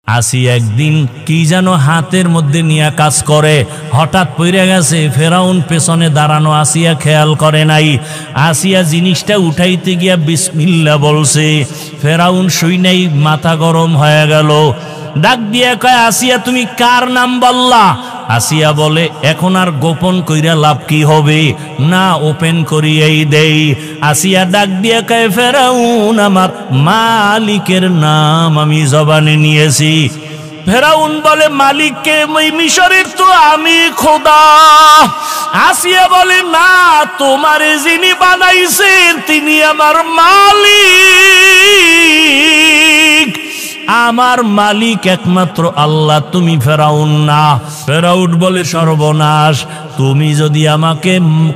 আসি একদিন কি যেন হাতের মধ্যে নিয়ে কাজ করে, হঠাৎ পড়ে গেছে। ফেরাউন পেছনে দাঁড়ানো, আসিয়া খেয়াল করে নাই। আসিয়া জিনিসটা উঠাইতে গিয়া বিসমিল্লাহ বলছে। ফেরাউন শুই নাই, মাথা গরম হয়ে গেল। ডাক দিয়া কয়, আসিয়া তুমি কার নাম বললা? আসিয়া বলে, এখন আর গোপন কইরা লাভ কি হবে, না ওপেন করিয়াই দেই। আসিয়া ডাক দিয়া কয়, ফেরাউন আমার মালিকের নাম আমি জবানে নিয়েছি। ফেরাউন বলে, মালিককে? মিশরের তো আমি খোদা। আসিয়া বলে, না, তোমারে যিনি বানাইছেন তিনি আমার মালিক। আমার মালিক একমাত্র আল্লাহ, তুমি ফেরাউন না। ফেরাউন বলে, সর্বনাশ, তুমি যদি আমাকে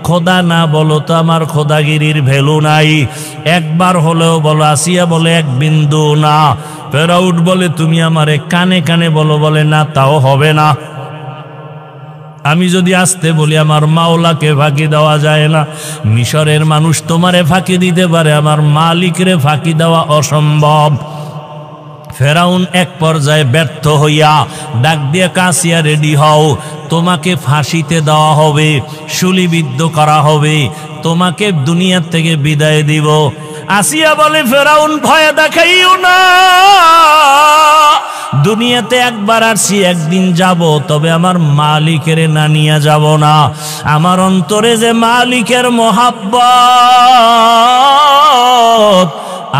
খোদা না বলো তো আমার খোদাগিরির ভ্যালু নাই। একবার হলেও বলো। আসিয়া বলে, এক বিন্দু না। ফেরাউন বলে, তুমি আমারে কানে কানে বলো। বলে, না, তাও হবে না। আমি যদি আসতে বলি আমার মাওলাকে ফাঁকি দেওয়া যায় না। মিশরের মানুষ তোমারে ফাঁকি দিতে পারে, আমার মালিকরে ফাঁকি দেওয়া অসম্ভব। ফেরাউন এক পর্যায়ে ব্যর্থ হইয়া ডাক দিয়ে, কাসিয়া রেডি হও, তোমাকে ফাঁসিতে দেওয়া হবে, শুলিবিদ্ধ করা হবে, তোমাকে দুনিয়ার থেকে বিদায় দিব। আসিয়া বলে, ফেরাউন ভয় দেখাইও না, দুনিয়াতে একবার আসছি, একদিন যাব, তবে আমার মালিকের না নিয়ে যাব না। আমার অন্তরে যে মালিকের মহাব্বত,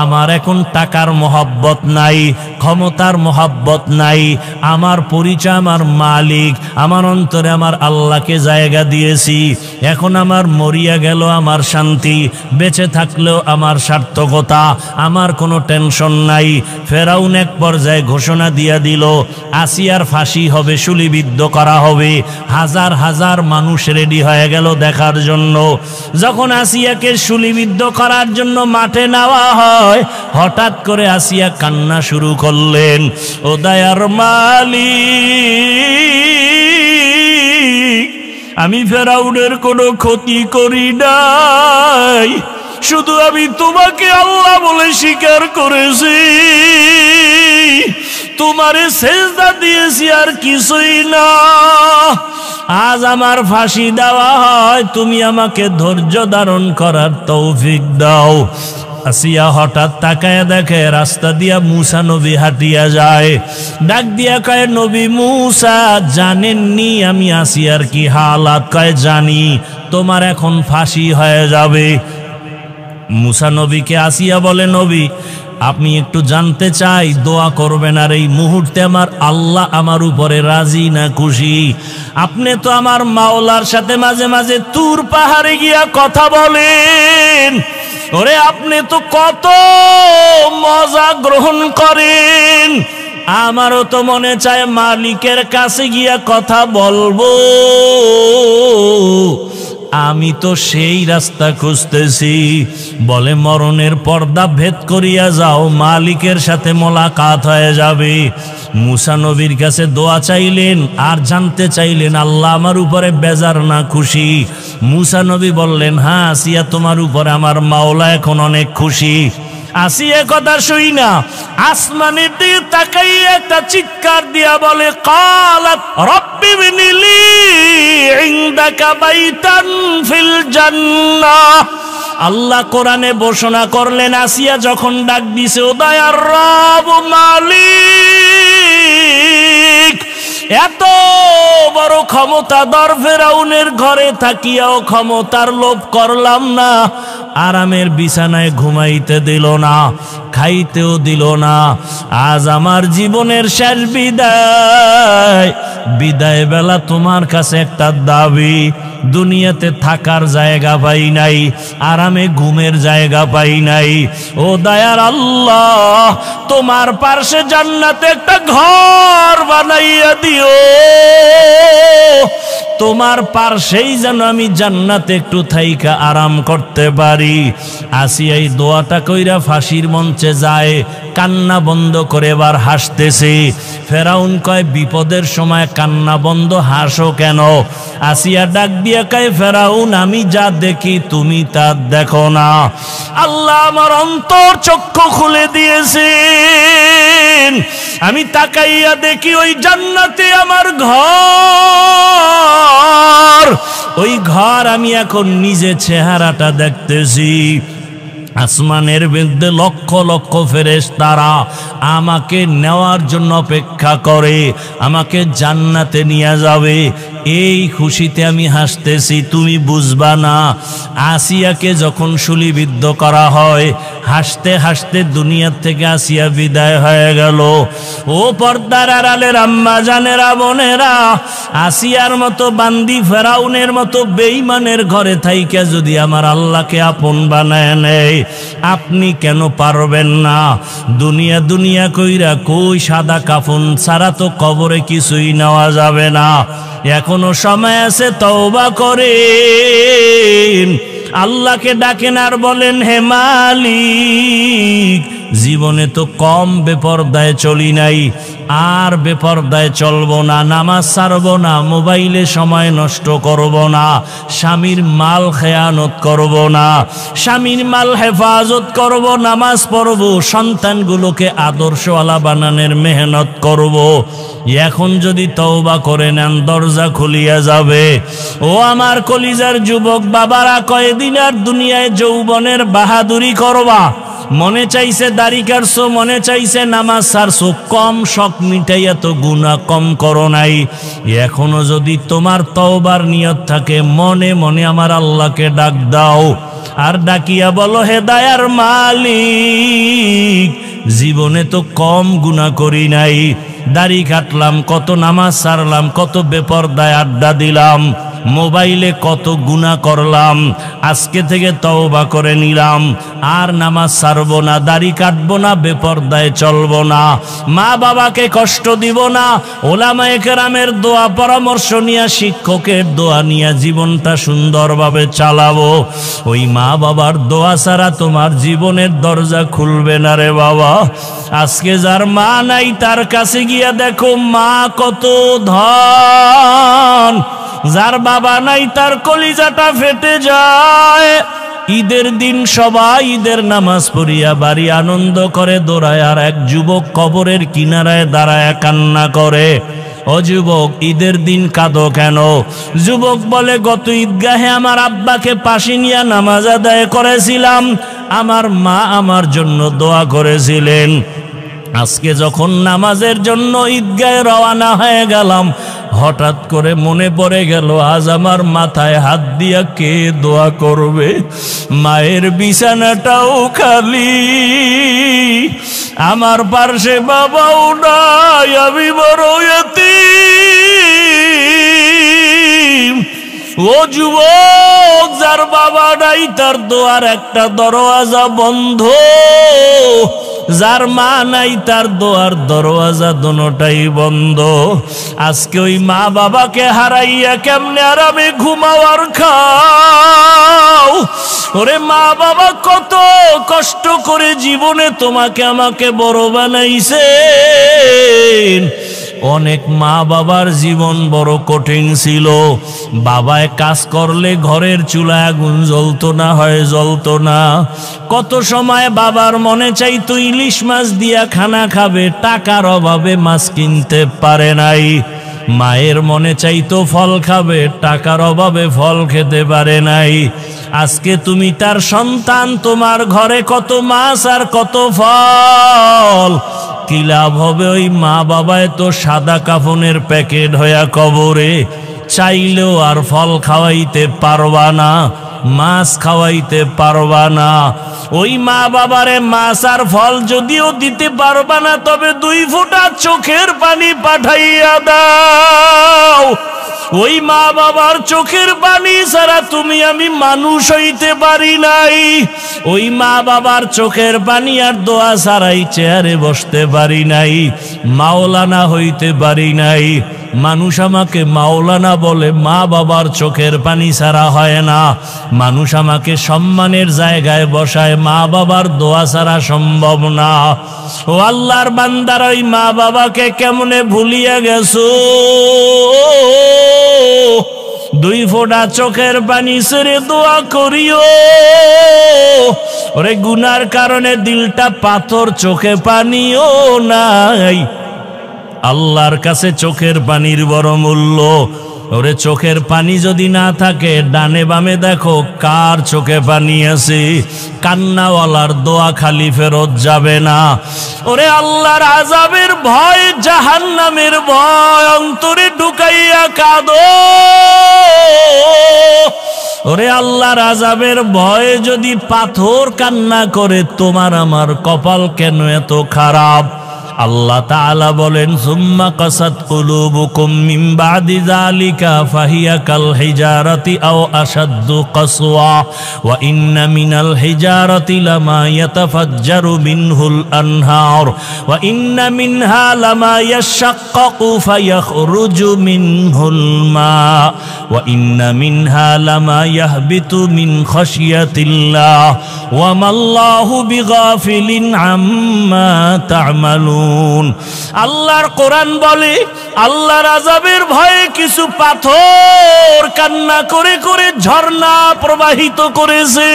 আমার এখন টাকার মহাব্বত নাই, ক্ষমতার মহাব্বত নাই। আমার পরিচয় আমার মালিক, আমার অন্তরে আমার আল্লাহকে জায়গা দিয়েছি। এখন আমার মরিয়া গেল আমার শান্তি, বেঁচে থাকলেও আমার সার্থকতা, আমার কোনো টেনশন নাই। ফেরাউন এক পর্যায়ে ঘোষণা দিয়া দিল, আসিয়ার ফাঁসি হবে, শুলিবিদ্ধ করা হবে। হাজার হাজার মানুষ রেডি হয়ে গেল দেখার জন্য। যখন আসিয়াকে শুলিবিদ্ধ করার জন্য মাঠে নেওয়া হয়, হঠাৎ করে আসিয়া কান্না শুরু করলেন। ও দয়ার মালিক, আমি ফেরাউনের কোনো ক্ষতি করি নাই, শুধু আমি তোমাকে আল্লাহ বলে স্বীকার করেছি, তোমারে সেজদা দিয়েছি, আর কিছুই না। আজ আমার ফাঁসি দেওয়া হয়, তুমি আমাকে ধৈর্য ধারণ করার তৌফিক দাও। আসিয়া হঠাৎ তাকায় দেখে রাস্তা দিয়া মুসা নবী হাঁটিয়া যায়। ডাক দিয়া কয়, নবী মুসা, জানেননি আমি আসিয়ার কি হালাত? কয়, জানি, তোমার এখন ফাঁসি হয়ে যাবে। মুসা নবীকে আসিয়া বলে, নবী, আপনি একটু জানতে চাই, দোয়া করবেন, আর এই মুহূর্তে আমার আল্লাহ আমার উপরে রাজি না খুশি? আপনি তো আমার মাওলার সাথে মাঝে মাঝে তুর পাহাড়ে গিয়া কথা বলেন, ওরে আপনি তো কত মজা গ্রহণ করেন। আমারও তো মনে চায় মালিকের কাছে গিয়া কথা বলবো। আমি তো সেই রাস্তা খুঁজতেছি। বলে, মরণের পর্দা ভেদ করিয়া যাও, মালিকের সাথে মোলাকাত হয়ে যাবে। মুসা নবীর কাছে দোয়া চাইলেন আর জানতে চাইলেন আল্লাহ আমার উপরে বেজার না খুশি? মুসা নবী বললেন, হ্যাঁ আসিয়া, তোমার উপরে আমার মাওলা এখন অনেক খুশি। আসিয়া কথা শুই না আসমানের দিকে তাকাইয়া একটা চিৎকার দিয়া বলে, কালাত রব্বি বিনিলি ইনদাকা বাইতান ফিল জান্নাহ। আল্লাহ কোরআনে ঘোষণা করলেন, আসিয়া যখন ডাক দিছে, ও দয়ার রব মালিক, এত বড় ক্ষমতাধর ফেরাউনের ঘরে থাকিয়াও ক্ষমতার লোভ করলাম না, আরামের বিছানায় ঘুমাইতে দিল না, খাইতেও দিল না। আজ আমার জীবনের শেষ বিদায়, বিদায় বেলা তোমার কাছে একটা দাবি, দুনিয়াতে থাকার জায়গা পাই নাই, আরামে ঘুমের জায়গা পাই নাই। ও দয়ার আল্লাহ, তোমার পার্শ্বে জান্নাতে একটা ঘর বানাইয়া দিও, তোমার পার্শ্বেই যেন আমি জান্নাতে একটু থাইকা আরাম করতে পারি। আসিয়া এই দোয়াটা কইরা ফাঁসির মঞ্চে যায়, কান্না বন্ধ করে এবার হাসতেছে। ফেরাউন কয় বিপদের সময় কান্না বন্ধ, হাসো কেন? আসিয়া ডাক দিয়া কয় ফেরাউন আমি যা দেখি তুমি তা দেখো না। আল্লাহ আমার অন্তর চক্ষু খুলে দিয়েছেন, আমি তাকাইয়া দেখি ওই জান্নাতে আমার ঘর, ওই ঘর আমি এখন নিজে চেহারাটা দেখতেছি। আসমানের মধ্যে লক্ষ লক্ষ ফেরেশতারা আমাকে নেওয়ার জন্য অপেক্ষা করে, আমাকে জান্নাতে নিয়ে যাবে। এই খুশিতে আমি হাসতেছি, তুমি বুঝবা না। আসিয়াকে যখন শুলিবিদ্ধ করা হয়, হাসতে হাসতে দুনিয়ার থেকে আসিয়া বিদায় হয়ে গেল। ও পর্দার আড়ালের আম্মা জানেরা, বোনেরা, আসিয়ার মতো বান্দি, ফেরাউনের মতো বেঈমানের ঘরে থাইকা যদি আমার আল্লাহকে আপন বানায় নেয়, আপনি কেন পারবেন না? দুনিয়া দুনিয়া কইরা কই সাদা কাফন ছাড়া তো কবরে কিছুই নেওয়া যাবে না। এখনো সময় আছে, তওবা করেন, আল্লাহকে ডাকেন আর বলেন হে মালিক, জীবনে তো কম বেপরদায় চলি নাই, আর বেপরদায় চলবো না, নামাজ ছাড়বো না, মোবাইলে সময় নষ্ট করব না, স্বামীর মাল খেয়ানত করব না, স্বামীর মাল হেফাজত করব, নামাজ পড়ব, সন্তানগুলোকে আদর্শওয়ালা বানানোর মেহনত করব। এখন যদি তওবা করে নেন দরজা খুলিয়া যাবে। ও আমার কলিজার যুবক বাবারা, কয়েকদিন আর দুনিয়ায় যৌবনের বাহাদুরি করবা? মনে চাইছে দাড়ি কাটছো, মনে চাইছে নামাজ ছাড়ছো, কম শখ মিটাইয়া তো গুনাহ কম করো নাই। এখনো যদি তোমার তওবার নিয়ত থাকে, মনে মনে আমার আল্লাহকে ডাক দাও, আর ডাকিয়া বলো হে দয়ার মালিক, জীবনে তো কম গুনাহ করি নাই, দাড়ি কাটলাম, কত নামাজ ছাড়লাম, কত বেপরদায় আড্ডা দিলাম, মোবাইলে কত গুনাহ করলাম, আজকে থেকে তওবা করে নিলাম, আর নামাজ ছাড়বো না, দাড়ি কাটবো না, বেপরদায় চলবো না, মা বাবাকে কষ্ট দিব না, ওলামায়ে কেরামের দোয়া পরামর্শ নিয়ে, শিক্ষকের দোয়া নিয়ে জীবনটা সুন্দরভাবে চালাবো। ওই মা বাবার দোয়া ছাড়া তোমার জীবনের দরজা খুলবে না রে বাবা। আজকে যার মা নাই তার কাছে গিয়া দেখো মা কত ধন, যার বাবা নাই তার কলিজাটা ফেটে যায়। ঈদের দিন সবাই ঈদের নামাজ পড়িয়া বাড়ি আনন্দ করে দৌড়ায়, আর এক যুবক কবরের কিনারায় দাঁড়ায় কান্না করে। ও যুবক, ঈদের দিন কাঁদো কেন? যুবক বলে গত ঈদগাহে আমার আব্বাকে পাশে নিয়ে নামাজ আদায় করেছিলাম, আমার মা আমার জন্য দোয়া করেছিলেন। আজকে যখন নামাজের জন্য ঈদগাহে রওনা হয়ে গেলাম, হঠাৎ করে মনে পড়ে গেল আজ আমার মাথায় হাত দিয়া কে দোয়া করবে? মায়ের বিছানাটাও খালি, আমার পার্শ্বে বাবাও নাই, আমি বড় এতিম। ও যুবক, যার বাবা নাই তার দোয়ার একটা দরওয়াজা বন্ধ, যার মা নাই তার দোয়ার দরওয়াজা দোনোটাই বন্ধ। আজকে ওই মা বাবাকে হারাইয়া কেমনে আরামে ঘুমাও আর খাও? ওরে মা বাবা কত কষ্ট করে জীবনে তোমাকে আমাকে বড় বানাইছেন। অনেক মা বাবার জীবন বড় কঠিন ছিল। বাবায় কাজ করলে ঘরের চুলায় আগুন জ্বলতো না, হয় জ্বলতো না। কত সময় বাবার মনে চাইতো ইলিশ মাছ দিয়া খানা খাবে, টাকার অভাবে মাছ কিনতে পারে নাই। মায়ের মনে চাইতো ফল খাবে, টাকার অভাবে ফল খেতে পারে নাই। আজকে তুমি তার সন্তান, তোমার ঘরে কত মাছ আর কত ফল, কি লাভ হবে? ওই মা বাবায় তো সাদা কাফনের প্যাকেট হইয়া কবরে, চাইলেও আর ফল খাওয়াইতে পারবা না, মাছ খাওয়াইতে পারবা না। ওই মা বাবারে মাছ আর ফল যদিও দিতে পারবা না, তবে 2 ফোঁটা চোখের পানি পাঠাইয়া দাও। ওই মা বাবার চোখের পানি ছাড়া তুমি আমি মানুষ হইতে পারি নাই। ওই মা বাবার চোখের পানি আর দোয়া ছাড়াই চেয়ারে বসতে পারি নাই, মাওলানা হইতে পারি নাই। মানুষ আমাকে মাওলানা বলে, মা বাবার চোখের পানি ছাড়া হয় না। মানুষ আমাকে সম্মানের জায়গায় বসায়, মা বাবার দোয়া ছাড়া সম্ভব না। ও আল্লাহর বান্দার, ওই মা বাবাকে কেমনে ভুলিয়া গেছো? দুই ফোঁটা চোখের পানি ছেড়ে দোয়া করিও। ওরে গুনার কারণে দিলটা পাথর, চোখে পানিও নাই। আল্লাহর কাছে চোখের পানির বড় মূল্য। ওরে চোখের পানি যদি না থাকে, ডানে বামে দেখো কার চোখে পানি আছে। কান্নাওয়ালার দোয়া খালি ফেরত যাবে না। ওরে আল্লাহর আযাবের ভয়, জাহান্নামের ভয় অন্তরে ঢুকাইয়া কাঁদো। ওরে আল্লাহর আযাবের ভয়ে যদি পাথর কান্না করে, তোমার আমার কপাল কেন এত খারাপ? আল্লাহ তাআলা বলেন, সুম্মা কাসাত কুলুবুকুম মিন বাদি যালিকা ফাহিয়া কাল হিজারাতি আও আশাদ্দু কাসওয়া ওয়া ইন্না মিনাল হিজারাতি লামা ইয়াতাফাজ্জারু মিনহুল আনহার ওয়া ইন্না মিনহা লামা ইয়াশাক্কাকু ফায়াখরুজু মিনহুল মা ওয়া ইন্না মিনহা লামা ইয়াহবিতু মিন খাশিয়াতিল্লাহ ওয়া মাল্লাহু বিগাফিলিন আম্মা তা'মালুন। আল্লাহর কোরআন বলে, আল্লাহর আযাবের ভয়ে কিছু পাথর কান্না করে করে ঝর্ণা প্রবাহিত করেছে।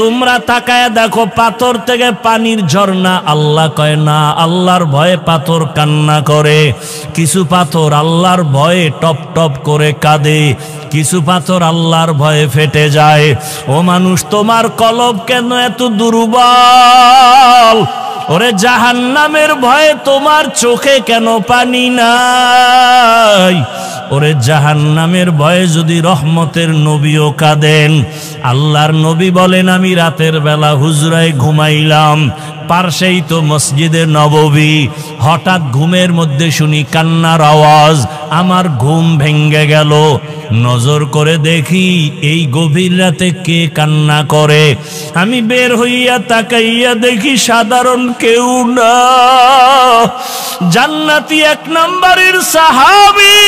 তোমরা তাকায় দেখো, পাথর থেকে পানির ঝর্ণা। আল্লাহ কয় না, আল্লাহর ভয়ে পাথর কান্না করে। কিছু পাথর আল্লাহর ভয়ে টপ টপ করে কাঁদে, কিছু পাথর আল্লাহর ভয়ে ফেটে যায়। ও মানুষ, তোমার কলব কেন এত দুর্বল? ওরে জাহান্নামের ভয়ে তোমার চোখে কেন পানি নাই? ওরে জাহান্নামের ভয়ে যদি রহমতের নবীও কাঁদেন। আল্লাহর নবী বলেন, আমি রাতের বেলা হুজরায় ঘুমাইলাম, পার্শ্বেই তো মসজিদে নববী। হঠাৎ ঘুমের মধ্যে শুনি কান্নার আওয়াজ, আমার ঘুম ভেঙ্গে গেল। নজর করে দেখি এই গভীর রাতে কে কান্না করে। আমি বের হইয়া তাকাইয়া দেখি সাধারণ কেউ না, জান্নাতি এক নম্বরের সাহাবী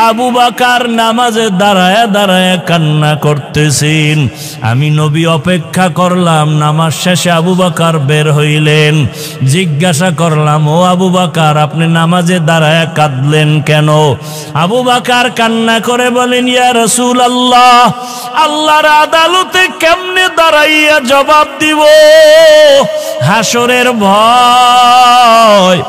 আবু বকর নামাজে দাঁড়ায়া দাঁড়ায়া কান্না করতেছেন। আমি নবী অপেক্ষা করলাম, নামাজ শেষে আবু বকর বের হইলেন। জিজ্ঞাসা করলাম, ও আবু বকর, আপনি নামাজে দাঁড়ায়া কাঁদলেন কেন? আবু বকর কান্না করে বলেন, ইয়া রাসূলুল্লাহ, আল্লাহর আদালতে কেমনে দাঁড়াইয়া জবাব দিব? হাসরের ভয়।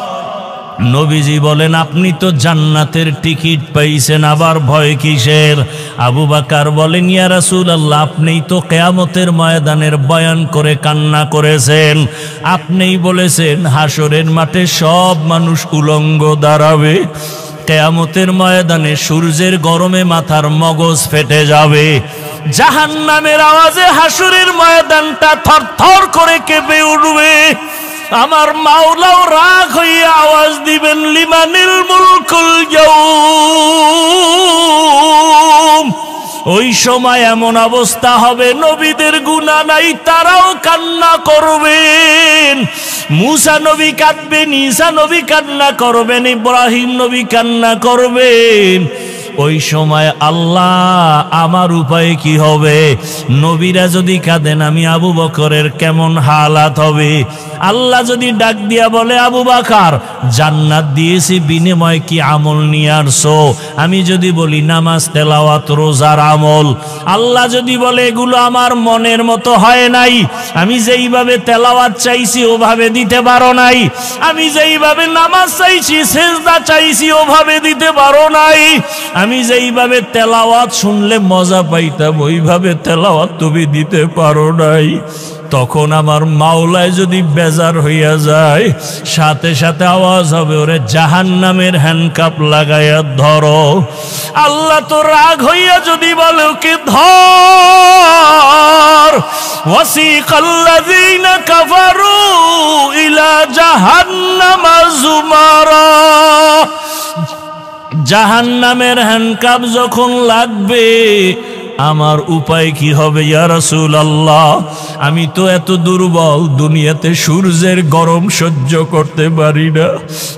নবীজি বলেন, আপনি তো জান্নাতের টিকিট পাইছেন, আবার ভয় কিসের? আবু বকর বলেন, ইয়া রাসূলুল্লাহ, আপনিই তো কিয়ামতের ময়দানের বয়ান করে কান্না করেছেন। আপনিই বলেছেন হাসরের মাঠে সব মানুষ উলঙ্গ দাঁড়াবে। কিয়ামতের ময়দানে সূর্যের গরমে মাথার মগজ ফেটে যাবে। জাহান্নামের আওয়াজে হাসরের ময়দানটা থরথর করে কেঁপে উঠবে। আমার মাওলাও রাগ হইয়া আওয়াজ দিবেন, লিমানিল মুলকুল ইয়াউম। ওই সময় এমন অবস্থা হবে, নবীদের গুনাহ নাই, তারাও কান্না করবেন। মুসা নবী কাঁদবেন, ঈসা নবী কান্না করবেন, ইব্রাহিম নবী কান্না করবেন। ওই সময় আল্লাহ, আমার উপায় কি হবে? নবীরা যদি কাঁদেন, আমি আবু বকরের কেমন হালাত হবে? আল্লাহ যদি ডাক দিয়া বলে, আবু বকর, জান্নাত দিয়েছি, বিনিময় কি আমল নিয়ে আসছো? আমি যদি বলি নামাজ, তেলাওয়াত, রোজার আমল। আল্লাহ যদি বলে, এগুলো আমার মনের মতো হয় নাই, আমি যেইভাবে তেলাওয়াত চাইছি ওভাবে দিতে পারো নাই, আমি যেইভাবে নামাজ চাইছি, সেজদা চাইছি, ওভাবে দিতে পারো নাই, আমি যেইভাবে তেলাওয়াত শুনলে মজা পাইতাম ওইভাবে তেলাওয়াত তুমি দিতে পারো নাই। তখন আমার মাওলায় যদি বেজার হইয়া যায়, সাথে সাথে আওয়াজ হবে, ওরে জাহান্নামের হ্যান্ডকাপ লাগাইয়া ধরো। আল্লাহ তো রাগ হইয়া যদি বলে, ওকে ধর। ওয়াসিকাল্লাযীনা কাফারু ইলা জাহান্নামা যুমারা। জাহান্নামের হ্যান্ডকাপ যখন লাগবে, আমার উপায় কি হবে ইয়া রাসূলুল্লাহ? আমি তো এত দুর্বল, দুনিয়াতে সূর্যের গরম সহ্য করতে পারি না,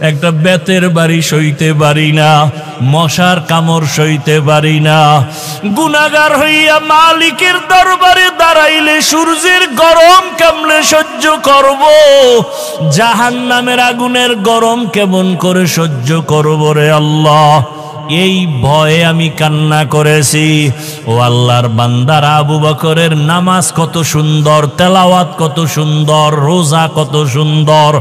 একটা বেতের বাড়ি সইতে পারি না, মশার কামড় সইতে পারি না। গুনাহগার হইয়া মালিকের দরবারে দাঁড়াইলে সূর্যের গরম কেমনে সহ্য করব? জাহান্নামের আগুনের গরম কেমন করে সহ্য করব রে আল্লাহ? এই ভয়ে আমি কান্না করেছি। ও আল্লাহর বান্দারা, আবু বকরের নামাজ কত সুন্দর, তেলাওয়াত কত সুন্দর, রোজা কত সুন্দর,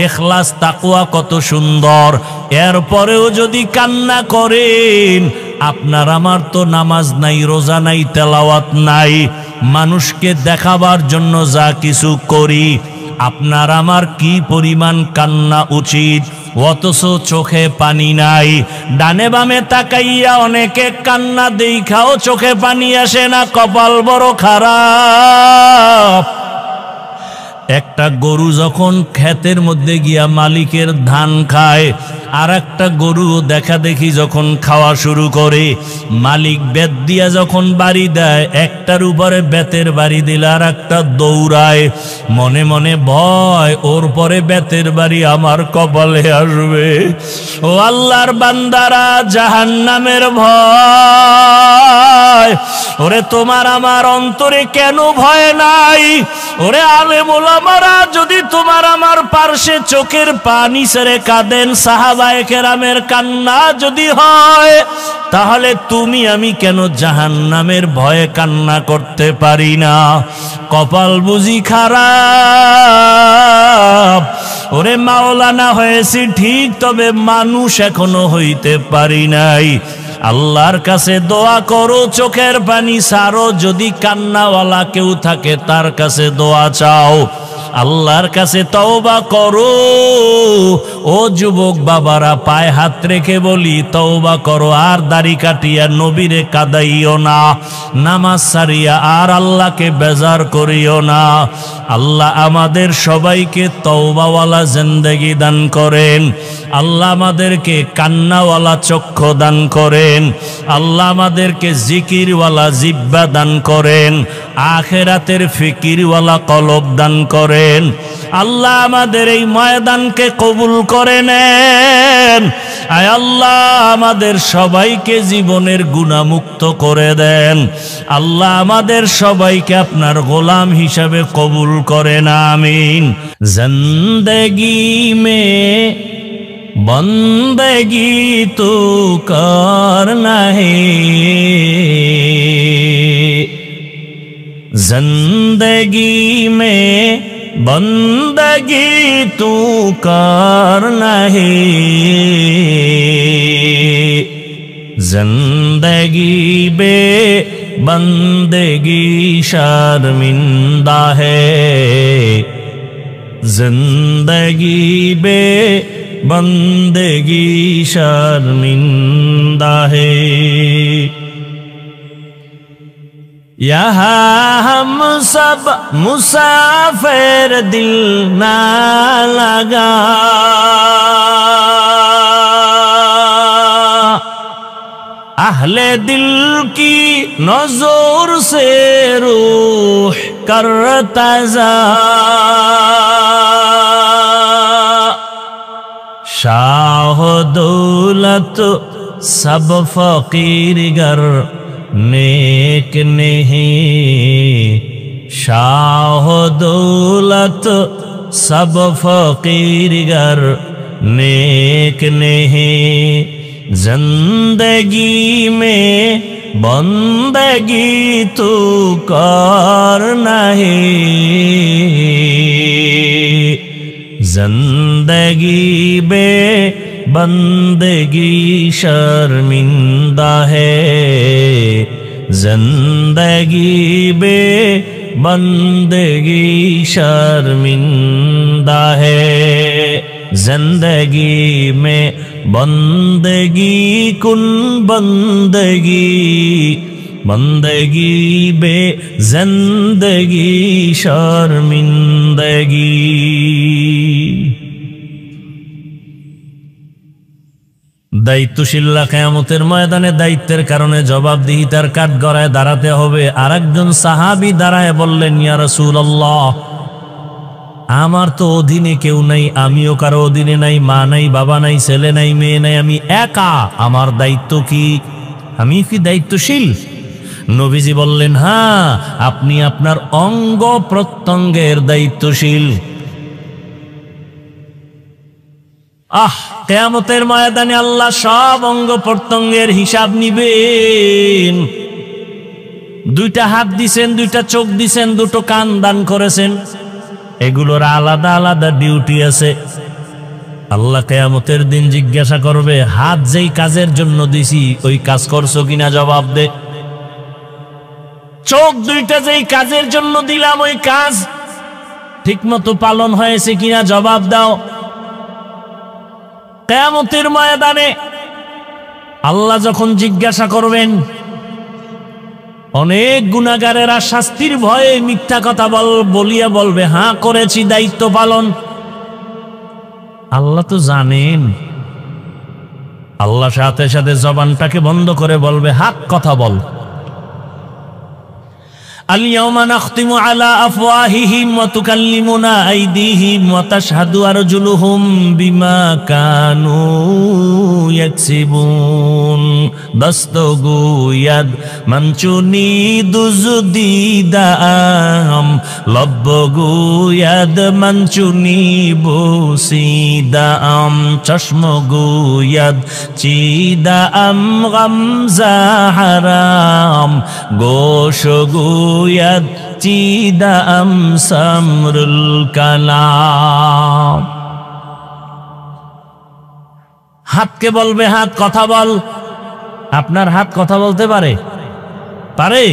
ইখলাস তাকওয়া কত সুন্দর, এরপরেও যদি কান্না করেন, আপনার আমার তো নামাজ নাই, রোজা নাই, তেলাওয়াত নাই, মানুষকে দেখাবার জন্য যা কিছু করি, আপনার আমার কি পরিমাণ কান্না উচিত, অথচ চোখে পানি নাই। ডানে বামে তাকাইয়া অনেকে কান্না দেখাও চোখে পানি আসে না, কপাল বড় খারাপ। একটা গরু যখন ক্ষেতের মধ্যে গিয়া মালিকের ধান খায়, আর একটা গরু দেখা দেখি যখন খাওয়া শুরু করে, মালিক বেত দিয়া যখন বাড়ি দেয়, একটার উপরে বেতের বাড়ি দিলে আর একটা দৌড়ায়, মনে মনে ভয়, ওর পরে বেতের বাড়ি আমার কপালে আসবে। ও আল্লাহর বান্দারা, জাহান্নামের ভয়, ওরে তোমার আমার অন্তরে কেন ভয় নাই? ওরে আলেম ওলামারা যদি তোমার আমার পার্শ্বে চোখের পানি ছেড়ে কাঁদেন, সাহাবায়ে কেরামের কান্না যদি হয়, তাহলে তুমি আমি কেন জাহান্নামের ভয়ে কান্না করতে পারি না? কপাল বুঝি খারাপ? ওরে মাওলানা হয়েছি ঠিক, তবে মানুষ এখনো হইতে পারি নাই। আল্লাহর কাছে দোয়া করো, চোখের পানি ছাড়ো, যদি কান্নাওয়ালা কেউ থাকে তার কাছে দোয়া চাও, আল্লাহর কাছে তওবা করো। ও যুবক বাবারা, পায়ে হাত রেখে বলি, তওবা করো, আর দাড়ি কাটিয়া নবীরে কাদাইও না, নামাজ সারিয়া আর আল্লাহকে বেজার করিও না। আল্লাহ আমাদের সবাইকে তওবাওয়ালা জিন্দেগি দান করেন, আল্লাহ আমাদেরকে কান্নাওয়ালা চক্ষু দান করেন, আল্লাহ আমাদেরকে জিকিরওয়ালা জিহ্বা দান করেন, আখিরাতের ফিকিরওয়ালা কলব দান করেন। আল্লাহ আমাদের এই ময়দানকে কবুল করে নেন। আয় আল্লাহ আমাদের সবাইকে জীবনের গুনাহমুক্ত করে দেন। আল্লাহ আমাদের সবাইকে আপনার গোলাম হিসাবে কবুল করেন, আমিন। জিন্দেগি মে बंदगी तो करना है, जिंदगी में बंदगी तो करना है, जिंदगी बे बंदगी शर्मिंदा है, जिंदगी बे बंदगी शर्मिंदा है। यहाँ हम सब मुसाफिर, दिल ना लगा, अहले दिल की नजर से रूह करता जा, शाह दौलत सब फकीर गर नेक नहीं, शाह दौलत सब फकीर गर नेक नहीं, जिंदगी में बंदगी तो करना है, जिंदगी बे बंदगी शर्मिंदा है, जिंदगी बे बंदगी शर्मिंदा है, जिंदगी में बंदगी कुन बंदगी, बंदगी बे जिंदगी शर्मिंदगी। দায়িত্বশীলরা কিয়ামতের ময়দানে দায়িত্বের কারণে জবাবদিহিতার কাঠগড়ায় দাঁড়াতে হবে। আরেকজন সাহাবী দাঁড়ায় বললেন, ইয়া রাসূলুল্লাহ, আমার তো অধীনে কেউ নাই, আমিও কারো অধীনে নাই, মা নাই, বাবা নাই, ছেলে নাই, মেয়ে নাই, আমি একা, আমার দায়িত্ব কি? আমি কি দায়িত্বশীল? নবীজি বললেন, হ্যাঁ, আপনি আপনার অঙ্গ প্রত্যঙ্গের দায়িত্বশীল। কিয়ামতের ময়দানে আল্লাহ সব অঙ্গ প্রত্যঙ্গের হিসাব নিবেন। দুইটা হাত দিছেন, দুইটা চোখ দিছেন, দুটো কান দান করেছেন, এগুলোর আলাদা আলাদা ডিউটি আছে। আল্লাহ কিয়ামতের দিন জিজ্ঞাসা করবে, হাত যেই কাজের জন্য দিছি ওই কাজ করছো কিনা জবাব দে। চোখ দুইটা যেই কাজের জন্য দিলাম ওই কাজ ঠিকমতো পালন হয়েছে কিনা জবাব দাও। কিয়ামতের ময়দানে আল্লাহ যখন জিজ্ঞাসা করবেন, অনেক গুনাহগারেরা শাস্তির ভয়ে মিথ্যা কথা বলিয়া বলবে, হ্যাঁ করেছি, দায়িত্ব পালন। আল্লাহ তো জানেন। আল্লাহ সাথে সাথে জবানটাকে বন্ধ করে বলবে, হক কথা বল। আল-ইয়াওমা নাখতিমু আলা আফওয়াহিহিম ওয়া তুকাল্লিমুনা আইদিহিম ওয়া তাশহাদু আরজুলুহুম বিমা কানু ইয়াকসিবুন। দস্তগুয়াদ মানচুনি দুজদিদাম লব্বগুয়াদ মানচুনি বুসিদাম চশমগুয়াদ চিদাম গামজা হারাম গোশগুয়াদ চিদাম সামরুল কালাম। হাতকে বলবে, হাত কথা বল। আপনার হাত কথা বলতে পারে? পারে?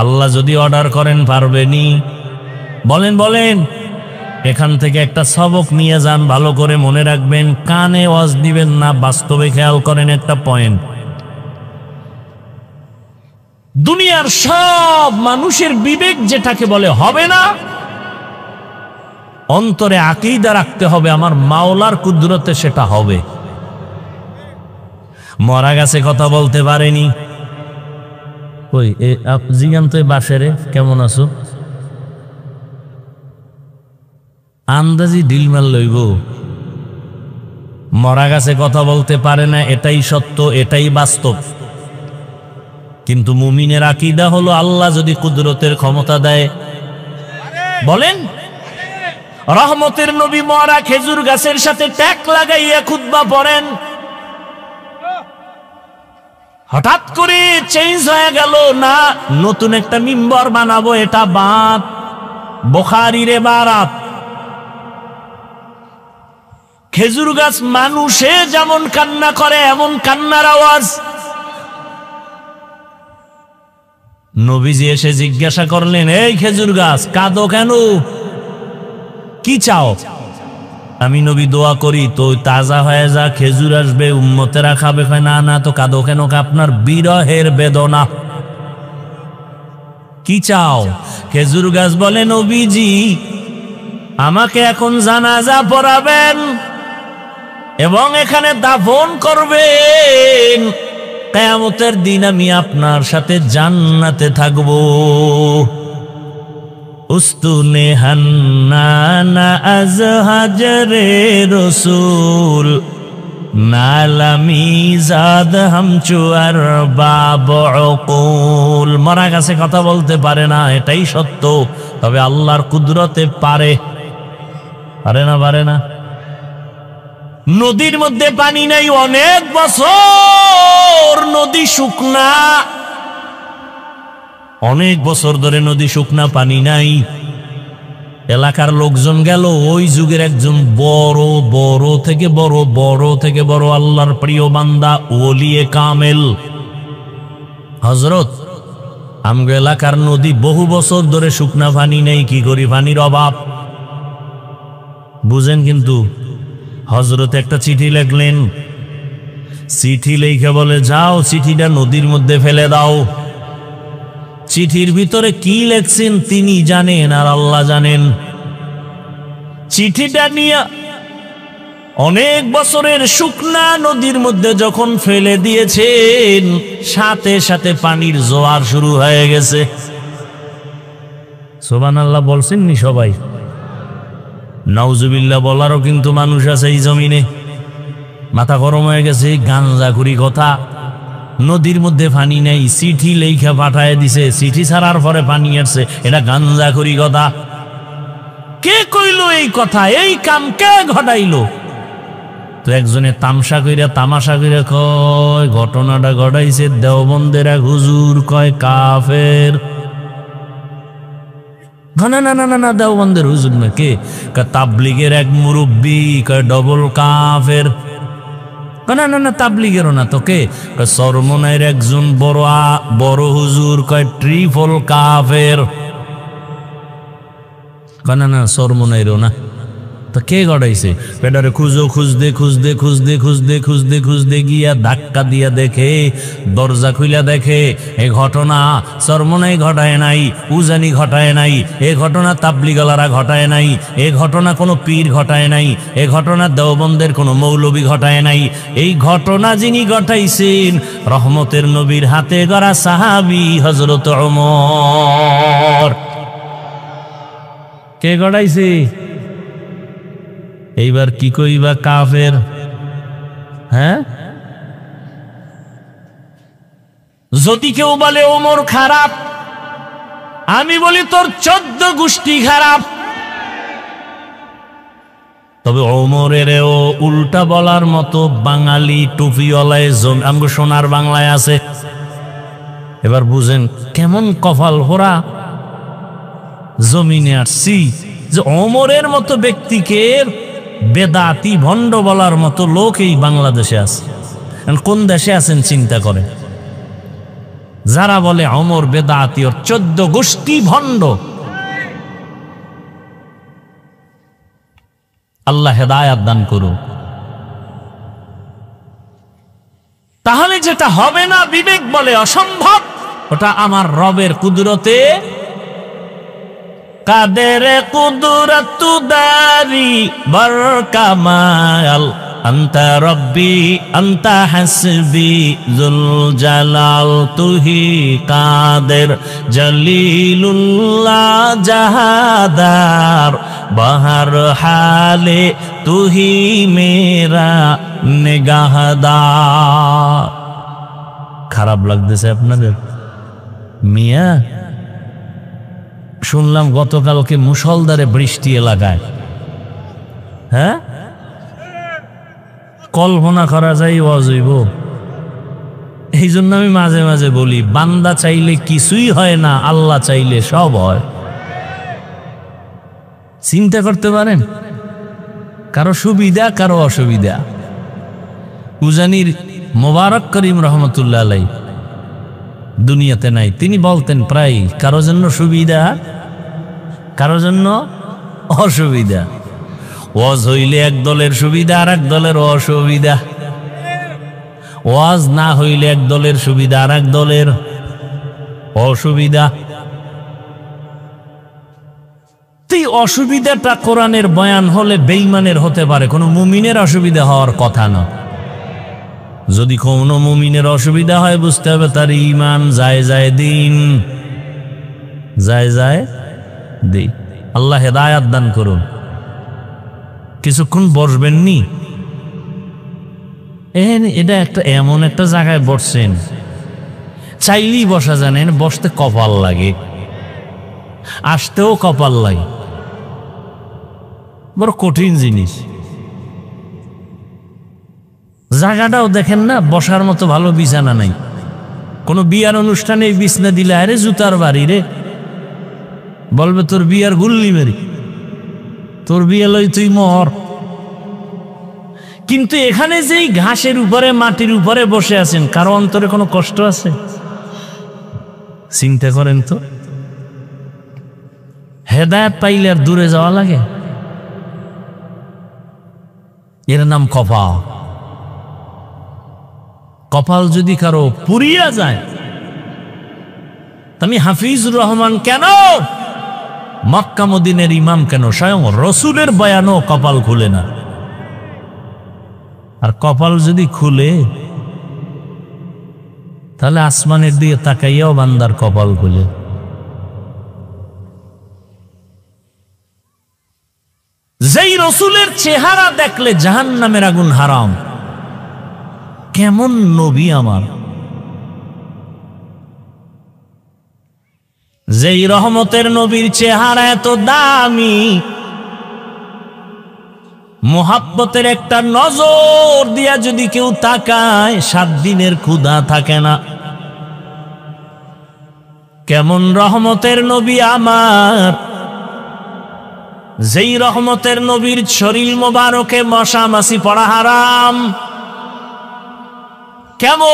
আল্লাহ যদি অর্ডার করেন পারবেনি? বলেন বলেন। এখান থেকে একটা সবক নিয়ে যান, ভালো করে মনে রাখবেন। কানে ওয়াজ দিবেন না, বাস্তবে খেয়াল করেন একটা পয়েন্ট। দুনিয়ার সব মানুষের বিবেক যেটাকে বলে হবে না, অন্তরে আকীদা রাখতে হবে আমার মাওলার কুদরতে সেটা হবে। মরা গাছে কথা বলতে পারেনি। কই জিগান তো বাসেরে, কেমন আছো? আন্দাজি ডিলমাল লইব। মরা গাছে কথা বলতে পারে না, এটাই সত্য, এটাই বাস্তব। কিন্তু মুমিনের আকীদা হলো আল্লাহ যদি কুদরতের ক্ষমতা দেয়, বলেন। রহমতের নবী মরা খেজুর গাছের সাথে ট্যাক লাগাইয়া খুতবা পড়েন, হঠাৎ করে চেঞ্জ হয়ে গেল, না নতুন একটা মিম্বর বানাবো, এটা বাত বুখারীর ইবারাত। খেজুর গাছ মানুষে যেমন কান্না করে এমন কান্নার আওয়াজ। নবীজি এসে জিজ্ঞাসা করলেন, এই খেজুর গাছ কাঁদো কেন? কি চাও? আমি নবী দোয়া করি তো তাজা হয়ে যা, খেজুর আসবে, উম্মতেরা খাবে। না না, তো কাঁদো কেন? আপনার বিরহের বেদনা। কি চাও? খেজুর গাছ বলে, নবীজি আমাকে এখন জানাজা পড়াবেন এবং এখানে দাফন করবেন, কিয়ামতের দিন আমি আপনার সাথে জান্নাতে থাকব। উস্তুনে হান্নানা আজ হাজরে রসুল নালামি জাদ হামচু আর বাবুল। মরা গাছে কথা বলতে পারে না, এটাই সত্য, তবে আল্লাহর কুদরতে পারে। পারে না? পারে না? নদীর মধ্যে পানি নাই, অনেক বছর নদী শুকনা, অনেক বছর ধরে নদী শুকনা, পানি নাই। এলাকার লোকজন গেল, ওই যুগের একজন বড় বড় থেকে বড় আল্লাহর প্রিয় বান্দা ওলিয়ে কামেল হযরত, আমগো এলাকার নদী বহু বছর ধরে শুকনা, পানি নেই, কি করি, পানির অভাব। বুঝেন? কিন্তু হযরত একটা চিঠি লিখলেন। চিঠি লিখে বলে, যাও চিঠিটা নদীর মধ্যে ফেলে দাও। চিঠির ভিতরে কি লেখছেন তিনি জানেন আর আল্লাহ জানেন। চিঠিটা নিয়ে অনেক বছরের শুকনা নদীর মধ্যে যখন ফেলে দিয়েছেন, সাথে সাথে পানির জোয়ার শুরু হয়ে গেছে। সুবহানাল্লাহ বলছেন নি সবাই? নাউজুবিল্লাহ বলারও কিন্তু মানুষ আছে এই জমিনে। মাথা গরম হয়ে গেছে, গাঞ্জাখুরি কথা। নদীর মধ্যে পানি নেই, চিঠি লেখা পাঠায় দিছে, চিঠি ছাড়ার পরে পানি আসছে, এটা গাঞ্জাখুরি কথা। কে কইল এই কথা? এই কাম কে ঘটাইলো? তো একজনে তামাশা কইরা কয় ঘটনাটা ঘটাইছে দেওবন্দের এক হুজুর, কয় কাফের। না না না না না, দেওবন্দের হুজুর না, কে? তাবলিগের এক মুরব্বী, কয় ডবল কাফের। না না না, তাবলিগেরও না তো, কে? চরমনাইয়ের একজন বড় হুজুর, কয় ট্রিপল কাফের। না না, চরমনাইয়েরও না। তো কে গড়াইছে? পেটারে খুঁজতে গিয়া ধাক্কা দিয়া দেখে, দরজা খুইলা দেখে এ ঘটনা চরমনাই ঘটায় নাই, উজানি ঘটায় নাই, এ ঘটনা তাবলিগলারা ঘটায় নাই, এ ঘটনা কোনো পীর ঘটায় নাই, এ ঘটনা দেওবন্দের কোনো মৌলবী ঘটায় নাই। এই ঘটনা যিনি ঘটাইছেন, রহমতের নবীর হাতে গড়া সাহাবী হযরত ওমর। কে গড়াইছে? এইবার কি কইবা কাফের? হ্যাঁ, যদি কেউ বলে ওমর খারাপ, আমি বলি তোর 14 গোষ্ঠী খারাপ। তবে ওমরেরও উল্টা বলার মতো বাঙালি টুপিওয়ালায় আমগো সোনার বাংলায় আছে। এবার বুঝেন কেমন কপাল ভরা জমিনে আসছি যে ওমরের মতো ব্যক্তিকে বেদাতি ভণ্ড বলার মতো লোক এই বাংলাদেশে আছে। কোন দেশে আছেন চিন্তা করেন। যারা বলে ওমর বেদাতি, ওর 14 গোষ্ঠী ভণ্ড। আল্লাহ হেদায়াত দান করুন। তাহলে যেটা হবে না বিবেক বলে অসম্ভব, ওটা আমার রবের কুদরতে, কাদের কুদরত দারি বরকামাল, আন্তা রব্বি আন্তা হাসবি জুল জালাল, তুহি কাদের জলিলুল্লাহ জাহাদার, বাহার হালে তুহি মেরা নিগাহদার। খারাপ লাগতেছে আপনাদের? মিয়া, শুনলাম গতকালকে মুষলধারে বৃষ্টি এলাকায়। হ্যাঁ, কল্পনা করা যায় অজৈব। এই জন্য আমি মাঝে মাঝে বলি, বান্দা চাইলে কিছুই হয় না, আল্লাহ চাইলে সব হয়। চিন্তা করতে পারেন? কারো সুবিধা, কারো অসুবিধা। উজানির মোবারক করিম রহমতুল্লাহ আলাই দুনিয়াতে নাই, তিনি বলতেন প্রায়, কারো জন্য সুবিধা, কারো জন্য অসুবিধা। ওয়াজ হইলে এক দলের সুবিধা, আর এক দলের অসুবিধা। ওয়াজ না হইলে এক দলের সুবিধা, আর এক দলের অসুবিধা। এই অসুবিধাটা কোরআনের বয়ান হলে বেঈমানের হতে পারে, কোনো মুমিনের অসুবিধা হওয়ার কথা না। যদি কোনো মুমিনের অসুবিধা হয়, বুঝতে হবে তার ঈমান যায় দিন, যায় দিন। আল্লাহ হেদায়াত দান করুন। কিছুক্ষণ বসবেননি? এটা একটা এমন একটা জায়গায় বসছেন, চাইলেই বসা জানেন, বসতে কপাল লাগে, আসতেও কপাল লাগে, বড় কঠিন জিনিস। জায়গাটাও দেখেন না, বসার মতো ভালো বিছানা নাই। কোনো বিয়ার অনুষ্ঠানে বিছনা দিলে আরে জুতার বাড়ি রে, বলবে তোর বিয়ার গুল্লি মেরি, তোর বিয়ে লই তুই মর। কিন্তু এখানে যেই ঘাসের উপরে, মাটির উপরে বসে আছেন, কারো অন্তরে কোনো কষ্ট আছে? চিন্তা করেন তো। হেদায়েত পাইলে আর দূরে যাওয়া লাগে? এর নাম কপাল। কপাল যদি কারো পুরিয়া যায়, আমি হাফিজুর রহমান কেন, মক্কা মদিনের ইমাম কেন, স্বয়ং রসুলের বয়ানও কপাল খুলে না। আর কপাল যদি খুলে তাহলে আসমানের দিকে তাকাইয়াও বান্দার কপাল খুলে। যেই রসুলের চেহারা দেখলে জাহান্নামের আগুন হারাম, কেমন নবী আমার! যেই রহমতের নবীর চেহারা এত দামি, মোহাব্বতের একটা নজর দিয়া যদি কেউ তাকায় 7 দিনের ক্ষুধা থাকে না। কেমন রহমতের নবী আমার! যেই রহমতের নবীর শরীর মোবারকে মশা মাছি পড়া হারাম, কেমন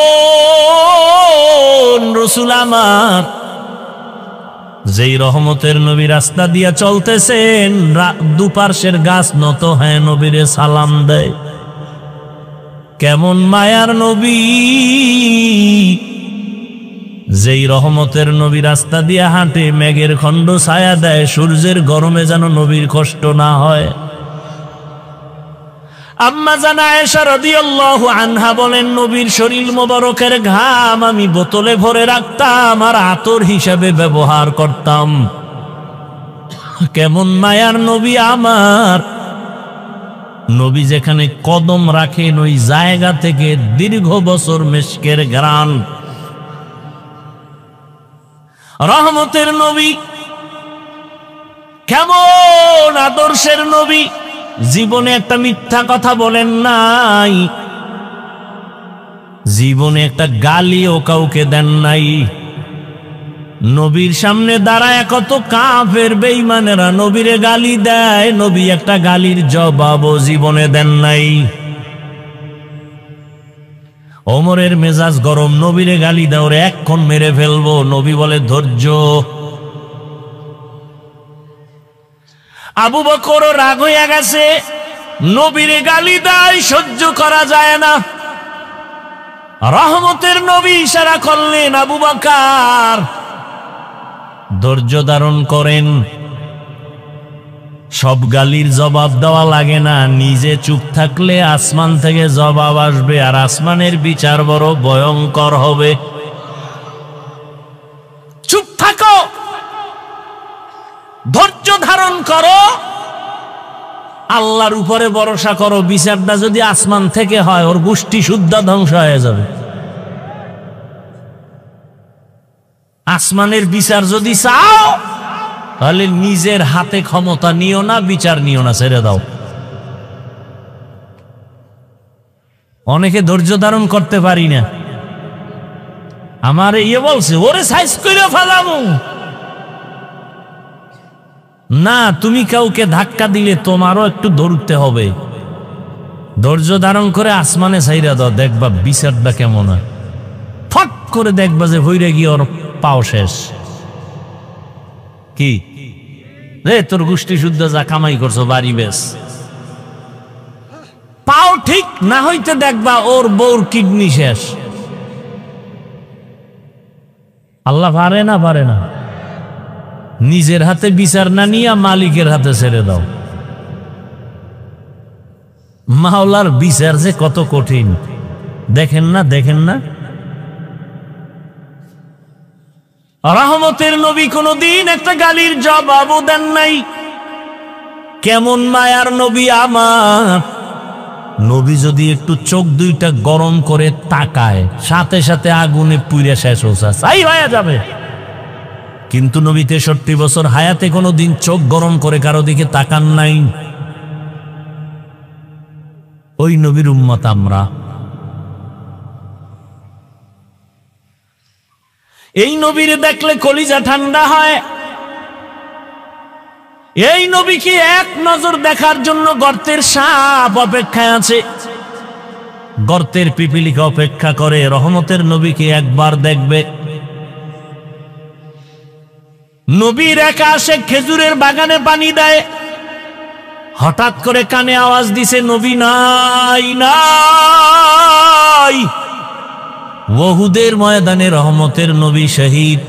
রসুল আমার! যেই রহমতের নবী রাস্তা দিয়া চলতেছেন, দুপার্শ্বের গাছ নত হ্যাঁ নবীরে সালাম দেয়। কেমন মায়ার নবী! যেই রহমতের নবী রাস্তা দিয়া হাঁটে, মেঘের খণ্ড ছায়া দেয়, সূর্যের গরমে যেন নবীর কষ্ট না হয়। আম্মা জান আয়েশা রাদিয়াল্লাহু আনহা বলেন, নবীর শরীর মোবারকের ঘাম আমি বোতলে ভরে রাখতাম আর আতর হিসাবে ব্যবহার করতাম। কেমন মায়ার নবী আমার! নবী যেখানে কদম রাখেন ওই জায়গা থেকে দীর্ঘ বছর মেশকের ঘ্রাণ। রহমতের নবী, কেমন আদর্শের নবী! জীবনে একটা মিথ্যা কথা বলেন নাই, জীবনে একটা গালিও কাউকে দেন নাই। নবীর সামনে দাঁড়ায় কত কাফের বেঈমানেরা নবীরে গালি দেয়, নবী একটা গালির জবাবও জীবনে দেন নাই। ওমরের মেজাজ গরম, নবীরে গালি দাও রে, এক্ষণ মেরে ফেলবো। নবী বলে ধৈর্য। আবু বকর রাগ হইয়া গেছে, নবীরে গালি দেয়, সহ্য করা যায় না। রহমতের নবী ইশারা করলেন, আবু বকর ধৈর্য ধারণ করেন। সব গালির জবাব দেওয়া লাগে না, নিজে চুপ থাকলে আসমান থেকে জবাব আসবে, আর আসমানের বিচার বড় ভয়ঙ্কর হবে। চুপ থাকো, ধৈর্য ধারণ করো, আল্লাহর উপরে ভরসা করো। বিচারটা যদি আসমান থেকে হয়, ওর গোষ্ঠী শুদ্ধ ধ্বংস হয়ে যাবে। আসমানের বিচার যদি চাও, তাহলে নিজের হাতে ক্ষমতা নিও না, বিচার নিও না, ছেড়ে দাও। অনেকে ধৈর্য ধারণ করতে পারি না। আমার বলছে, ওরে সাইজ করে ফেলামু না। তুমি কাউকে ধাক্কা দিলে তোমারও একটু ধরতে হবে। ধৈর্য ধারণ করে আসমানে ছাইরা দাও, দেখবা বিচারটা কেমন হয়। ফট করে দেখবা যে হইরে গিয়ে ওর পাও শেষ। কি রে, তোর গোষ্ঠী শুদ্ধ যা কামাই করছো, বাড়ি বেশ। পাও ঠিক না হইতে দেখবা ওর বউর কিডনি শেষ। আল্লাহ পারে না, পারে না। নিজের হাতে বিচার না নিয়ে মালিকের হাতে ছেড়ে দাও। মাওলার বিচার যে কত কঠিন, দেখেন না, দেখেন না। রহমতের নবী কোনদিন একটা গালির জবাবও দেন নাই। কেমন মায়ার নবী আমার! নবী যদি একটু চোখ দুইটা গরম করে তাকায়, সাথে সাথে আগুনে পুড়ে শেষ হয়ে যাবে। কিন্তু নবী 63 বছর হায়াতে কোনোদিন চোখ গরম করে কারো দিকে তাকান নাই। ওই নবীর উম্মত আমরা। এই নবীরে দেখলে কলিজা ঠান্ডা হয়। এই নবীকে এক নজর দেখার জন্য গর্তের সাপ অপেক্ষায় আছে, গর্তের পিপিলিকা অপেক্ষা করে। রহমতের নবীকে একবার দেখবে। নবীর একা আসে খেজুরের বাগানে পানি দেয়, হঠাৎ করে কানে আওয়াজ দিছে, নবী নাই, নাই। ওহুদের ময়দানে রহমতের নবী শহীদ।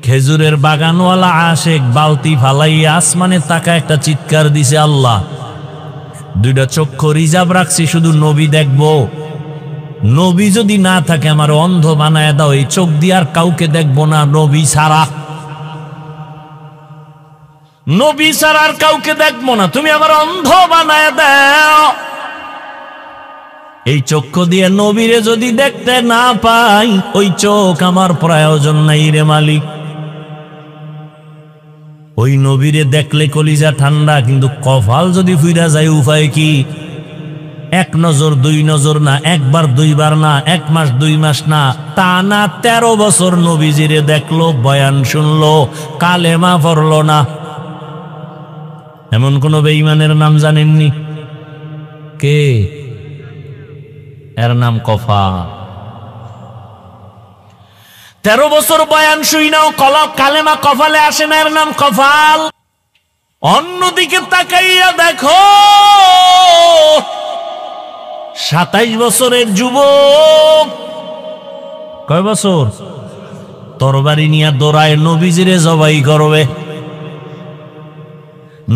খেজুরের বাগানওয়ালা আশেক বালতি ফালাইয়া আসমানে তাকা একটা চিৎকার দিছে, আল্লাহ দুইটা চক্ষু রিজার্ভ রাখছি, শুধু নবী দেখব। নবী যদি না থাকে আমার অন্ধ বানায় দাও, এই চোখ দিয়ে আর কাউকে দেখবো না নবী ছাড়া। নবী ছাড়া আর কাউকে দেখবো না, তুমি আমার অন্ধ বানায় দাও। এই চক্ষু দিয়ে নবীরে যদি দেখতে না পাই, ওই চোখ আমার প্রয়োজন নাই রে মালিক। ওই নবীরে দেখলে কলিজা ঠান্ডা, কিন্তু কপাল যদি ফুইরা যায় উপায় কি? এক নজর দুই নজর না, একবার দুইবার না, এক মাস দুই মাস না, তা না 13 বছর নবীজিরে দেখলো, বয়ান শুনলো, কালেমা পড়লো না। এমন কোন বেঈমানের নাম জানেননি? কে? এর নাম কফাল। 13 বছর বয়ান শুই নাও, কালেমা কপালে আসে না, এর নাম কফাল। অন্যদিকে তাকাইয়া দেখো, 27 বছরের যুবক, কয় বছর? তরবারি নিয়ে দৌড়ায় নবীজিরে জবাই করবে।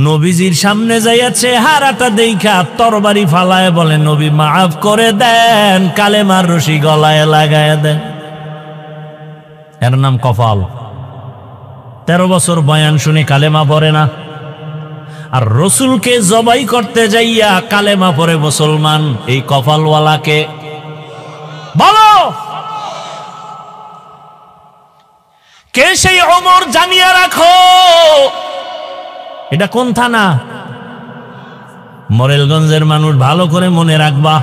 নবীজির সামনে যাইয়া চেহারাটা দেখা তরবারি ফালায় বলে, নবী মাফ করে দেন, কালেমার রশি গলায় লাগায় দেন। এর নাম কপাল। 13 বছর বয়ান শুনে কালেমা পড়ে না, আর রসুলকে জবাই করতে যাইয়া কালেমা পড়ে মুসলমান। এই কপালওয়ালাকে বলো কে? সেই ওমর, জানিয়ে রাখো। এটা কোন থানা? মোরেলগঞ্জের মানুষ, ভালো করে মনে রাখবা।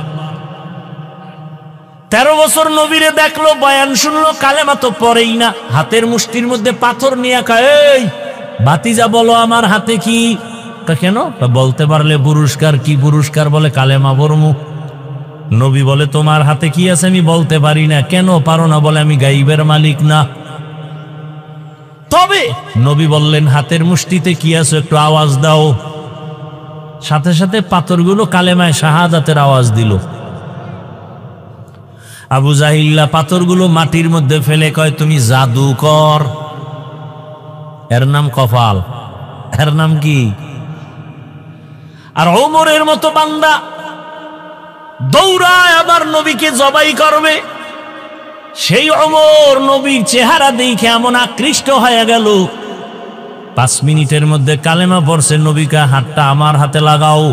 13 বছর নবীরে দেখলো, বয়ান শুনলো, কালেমা তো পড়েই না। হাতের মুষ্টির মধ্যে পাথর নিয়ে কয়, এই ভাতিজা বলো আমার হাতে কি? কেন? বলতে পারলে পুরস্কার। কি পুরস্কার? বলে কালেমা পড়মু। নবী বলে, তোমার হাতে কি আছে? আমি বলতে পারি না। কেন পারো না? বলে, আমি গাইবের মালিক না। তবে নবী বললেন, হাতের মুষ্টিতে কি আছে একটু আওয়াজ দাও। সাথে সাথে পাথরগুলো কালেমায় শাহাদাতের আওয়াজ দিল। আবু জাহিল্লা পাথরগুলো মাটির মধ্যে ফেলে কয়, তুমি জাদুকর। এর নাম কপাল। এর নাম কি? আর ওমরের মতো বান্দা দৌড়ায় আবার নবীকে জবাই করবে। সেই ওমর নবীর চেহারা দেখে এমন আকৃষ্ট হয়ে গেল, 5 মিনিটের মধ্যে কালেমা পড়ছে। নবীকে, হাতটা আমার হাতে লাগাও।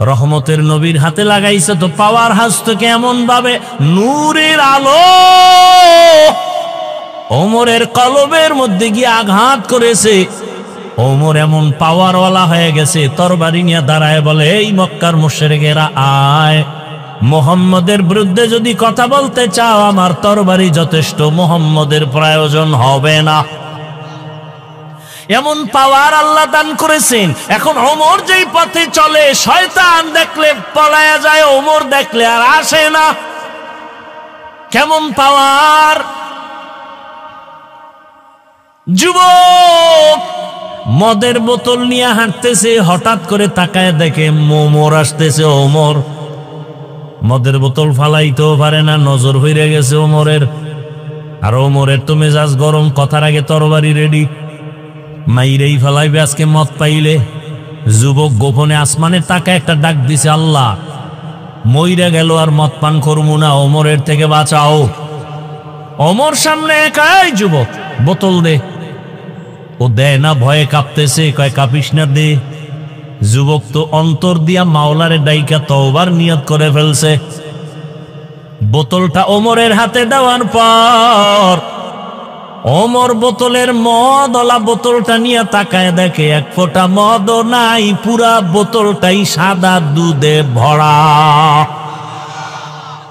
রহমতের নবীর হাতে লাগাইছে তো পাওয়ার হাসতো কেমন ভাবে, নূরের আলো ওমরের কলবের মধ্যে গিয়ে আঘাত করেছে। ওমর এমন পাওয়ারওয়ালা হয়ে গেছে, তরবারি নিয়ে দাঁড়ায় বলে, এই মক্কার মুশরিকেরা আয়, মুহাম্মদের বিরুদ্ধে যদি কথা বলতে চাও আমার তরবারি যথেষ্ট, মুহাম্মদের প্রয়োজন হবে না। এমন পাওয়ার আল্লাহ দান করেছেন। এখন ওমর যেই পথে চলে, শয়তান দেখলে পলায়া যায়, ওমর দেখলে আর আসে না। কেমন পাওয়ার! যুবক মদের বোতল নিয়ে হাঁটতেছে, হঠাৎ করে তাকায় দেখে ওমর আসতেছে। ওমর মদের বোতল ফালাইতেও পারে না, নজর হইরে গেছে ওমরের। আর ওমরের তো মেজাজ গরম, কথার আগে তরবারি রেডি, মাইরেই ফেলাইবে আজকে মদ পাইলে। যুবক গোপনে আসমানের তাকায় একটা ডাক দিছে, আল্লাহ মইরা গেল আর মদ পান করবো না, ওমরের থেকে বাঁচাও। ওমর সামনে একাই, যুবক বোতল দে। ও দেয় না, ভয়ে কাঁপতেছে, কয় কাঁপিস না, দে। যুবক তো অন্তর দিয়া মাওলারে ডাইকা তওবার নিয়ত করে ফেলছে। বোতলটা ওমরের হাতে দেওয়ার পর ওমর বোতলের মদওয়ালা বোতলটা নিয়ে তাকায় দেখে এক ফোঁটা মদও নাই, পুরা বোতলটাই সাদা দুধে ভরা।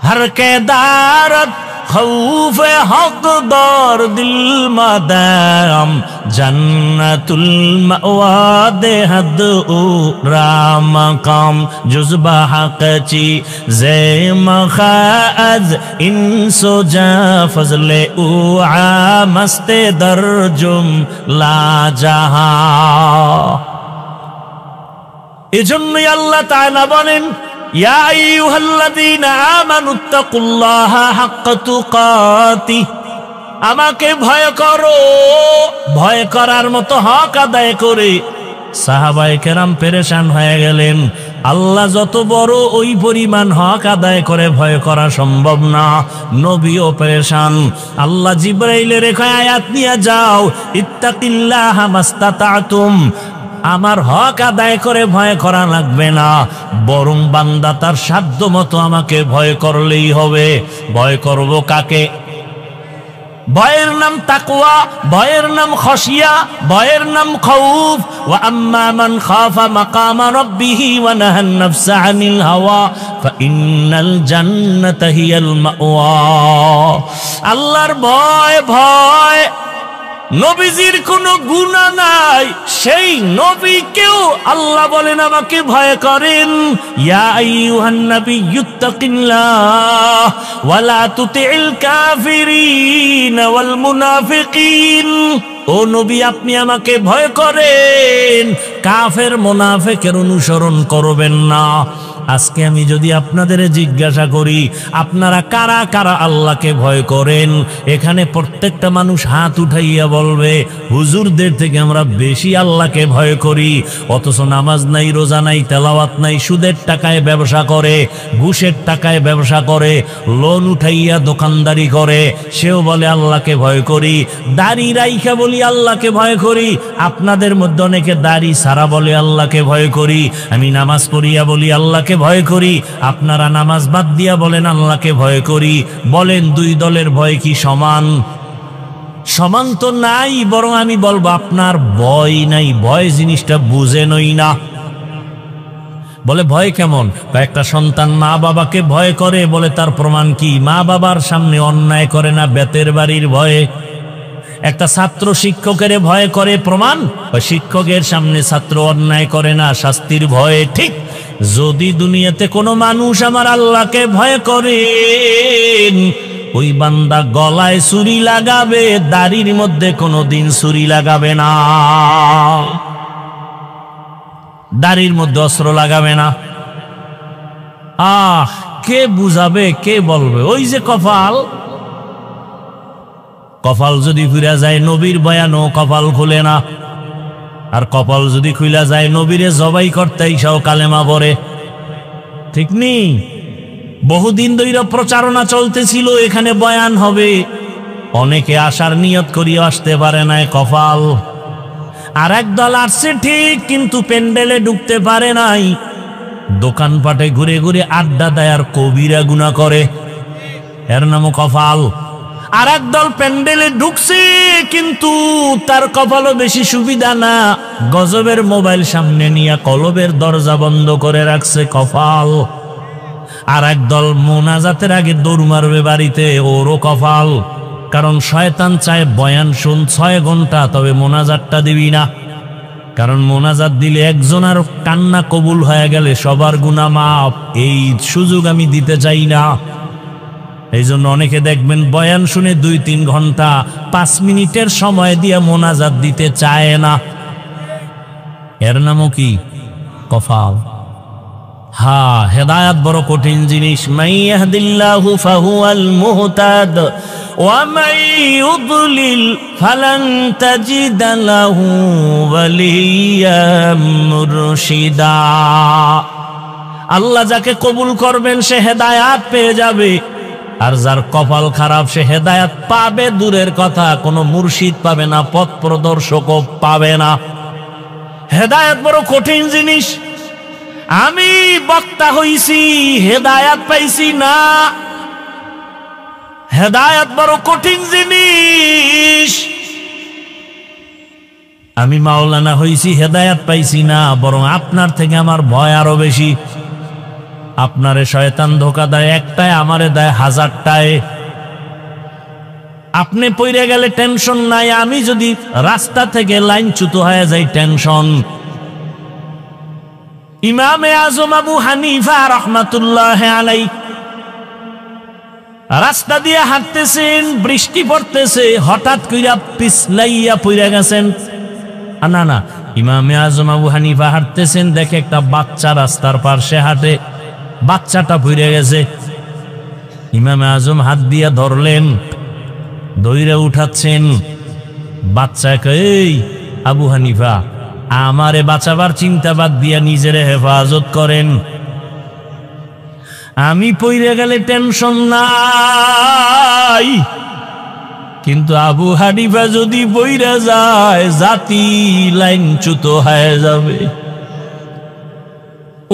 हर के दारत खौफ हक दौर दिल मदाम जन्नतुल मअवा देहद राम काम जुज़बा हक़ची ज़े मख़ाज़ इंसो जा फज़ले उआ मस्ते दरजुम ला जहा। এজন্যই আল্লাহ তাআলা বলেন, ইয়া আইয়ুহাল্লাযীনা আমানুত্তাকুল্লাহা হাক্কা তুকাতিহ, আমাকে ভয় করো, ভয় করার মতো হক আদায় করে সাহাবায়ে কেরাম পেরেশান হয়ে গেলেন। আল্লাহ যত বড়, ওই পরিমাণ হক আদায় করে ভয় করা সম্ভব না। নবীও পেরেশান। আল্লাহ জিবরাইলের কয় আয়াত নিয়ে যাও, ইত্তাকিল্লাহা মাস্তাতাতুম। আমার হক আদায় করে ভয় করা লাগবে না, বরং বান্দা তার সাধ্য মতো আমাকে ভয় করলেই হবে। ভয় করব কাকে? ভয়ের নাম তাকওয়া, ভয়ের নাম খশিয়া, ভয়ের নাম খাউফ। ওয়া আম্মা মান খাফা মাকামা রাব্বিহি ওয়া নাহান নাফসা আনিল হাওয়া ফাইন্নাল জান্নাতা হিয়াল মাওয়া। আল্লাহর ভয়, ভয়। নবীজির কোনো গুনাহ নাই, সেই নবীকেও আল্লাহ বলেন আমাকে ভয় করেন। ইয়া আইয়ুহান নাবিয়্যুত্তাকিল্লাহ ওয়া লা তুতি'ল কাফিরিন ওয়াল মুনাফিকিন। ও নবী, আপনি আমাকে ভয় করেন, কাফের মুনাফিকের অনুসরণ করবেন না। আজকে আমি যদি আপনাদের জিজ্ঞাসা করি আপনারা কারা কারা আল্লাহকে ভয় করেন, এখানে প্রত্যেকটা মানুষ হাত উঠাইয়া বলবে হুজুরদের থেকে আমরা বেশি আল্লাহকে ভয় করি। অথচ নামাজ নাই, রোজা নাই, তেলাওয়াত নাই, সুদের টাকায় ব্যবসা করে, ঘুষের টাকায় ব্যবসা করে, লোন উঠাইয়া দোকানদারি করে, সেও বলে আল্লাহকে ভয় করি। দাড়ি রাইখা বলি আল্লাহকে ভয় করি। আপনাদের মধ্যে অনেকে দাড়ি সারা বলে আল্লাহকে ভয় করি। আমি নামাজ পড়িয়া বলি আল্লাহকে ভয় করি। আপনারা নামাজ বাদ দিয়া বলেন আল্লাহকে ভয় করি। বলেন দুই দলের ভয় কি সমান? সমান তো নাই, বরং আমি বলবো আপনার ভয় নাই, ভয় জিনিসটা বুঝেনই না। বলে ভয় কেমন? একটা সন্তান মা বাবাকে ভয় করে, বলে তার প্রমাণ কি? মা বাবার সামনে অন্যায় করে না, বেতের বাড়ির ভয়ে। একটা ছাত্র শিক্ষকের ভয় করে, প্রমাণ? শিক্ষকের সামনে ছাত্র অন্যায় করে না, শাস্তির ভয়ে। ঠিক যদি দুনিয়াতে কোনো মানুষ আমার আল্লাহকে ভয় করে, ওই বান্দা গলায় ছুরি লাগাবে, দাড়ির মধ্যে কোনোদিন ছুরি লাগাবে না, দাড়ির মধ্যে অস্ত্র লাগাবে না। কে বুঝাবে, কে বলবে? ওই যে কপাল, কপাল যদি ফিরে যায় নবীর বয়ানও কপাল খুলে না। আর কপাল যদি খুলে যায় নবীরে জবাই করতে ইসাও কালেমা পড়ে। ঠিক নেই? বহুদিন ধরে প্রচারণা চলতেছিল এখানে বয়ান হবে, অনেকে আসার নিয়ত করিয়া আসতে পারে নাই, কপাল। আর একদল আসছে ঠিক, কিন্তু প্যান্ডেলে ঢুকতে পারে নাই, দোকানপাটে ঘুরে ঘুরে আড্ডা দেয় আর কবিরা গুনাহ করে, এর নামও কপাল। আর একদল প্যান্ডেলে ঢুকছে, কিন্তু তার কপালও বেশি সুবিধা না, গজবের মোবাইল সামনে নিয়ে কলবের দরজা বন্ধ করে রাখছে, কপাল। আর একদল মোনাজাতের আগে দৌড় মারবে বাড়িতে, ওরও কপাল। কারণ শয়তান চায় বয়ান শুন 6 ঘন্টা, তবে মোনাজাতটা দিবি না। কারণ মোনাজাত দিলে একজনের কান্না কবুল হয়ে গেলে সবার গুনাহ মাফ, এই সুযোগ আমি দিতে চাই না। এই জন্য অনেকে দেখবেন বয়ান শুনে 2-3 ঘন্টা 5 মিনিটের সময় দিয়ে মোনাজাত দিতে চায় না, এর নামও কি? কপাল। হেদায়াত বড় কঠিন জিনিস। মান ইয়াহদিল্লাহু ফাহুয়াল মুহতাদ ওয়া মান ইউদ্লিল ফালান তাজিদা লাহু ওয়ালিয়্যাম মুরশিদা। আল্লাহ যাকে কবুল করবেন সে হেদায়াত পেয়ে যাবে, আর যার কপাল খারাপ সে হেদায়াত পাবে দূরের কথা, কোনো মুর্শিদ পাবে না, পথ প্রদর্শকও পাবে না। হেদায়াত বড় কঠিন জিনিস। আমি বক্তা হইছি, হেদায়াত পাইছি না। হেদায়াত বড় কঠিন জিনিস। আমি মাওলানা হইছি, হেদায়াত পাইছি না, বরং আপনার থেকে আমার ভয় আরো বেশি। আপনারে শয়তান ধোকা দেয় একটায়, আমারে দেয় 1000টায়। আপনি পইরে গেলে টেনশন নাই, আমি যদি রাস্তা থেকে লাইনচ্যুত হয়ে যাই টেনশন। ইমামে আজম আবু হানিফা রাহমাতুল্লাহি আলাইহি রাস্তা দিয়ে হাঁটতেছেন, বৃষ্টি পড়তেছে, হঠাৎ কইরা পিছলাইয়া পইরা গেছেন। না, ইমামে আজম আবু হানিফা হাঁটতেছেন, দেখে একটা বাচ্চা রাস্তার পাশে হাঁটে, বাচ্চাটা পইরে গেছে। ইমামে আজম হাত দিয়া ধরলেন, দইরা উঠাচ্ছেন। বাচ্চাকে, এই আবু হানিফা আমারে বাঁচাবার চিন্তাবাদ দিয়া নিজেরে হেফাজত করেন। আমি পইরে গেলে টেনশন নাই, কিন্তু আবু হানিফা যদি পইরা যায় জাতি লাইনচ্যুত হয়ে যাবে।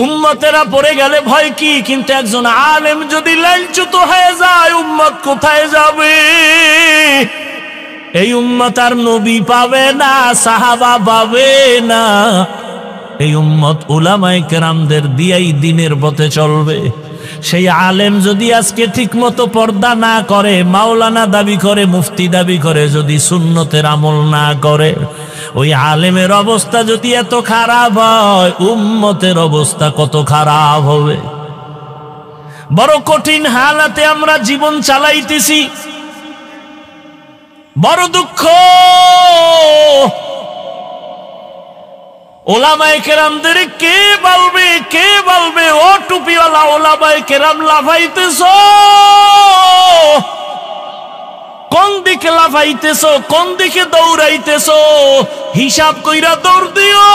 উম্মতেরা পড়ে গেলে ভয় কি, কিন্তু একজন আলেম যদি লাইনচ্যুত হয়ে যায় উম্মত কোথায় যাবে? এই উম্মত আর নবী পাবে না, সাহাবা পাবে না। এই উম্মত উলামায়ে কেরামদের দিয়েই দিনের পথে চলবে। সেই আলেম যদি আজকে ঠিক মতো পর্দা না করে, মাওলানা দাবি করে, মুফতি দাবি করে, যদি সুন্নতের আমল না করে, ওই আলেমের অবস্থা যদি এত খারাপ হয়, উম্মতের অবস্থা কত খারাপ হবে। বড় কঠিন হালাতে আমরা জীবন চালাইতেছি, বড় দুঃখ। ওলামায়ে কেরামদের কে বলবে, কে বলবে? ও টুপিওয়ালা ওলামায়ে কেরাম লাফাইতেছ, কোন দিকে লাফাইতেছ, কোন দিকে দৌড়াইতেছ? হিসাব কইরা দৌড় দিও।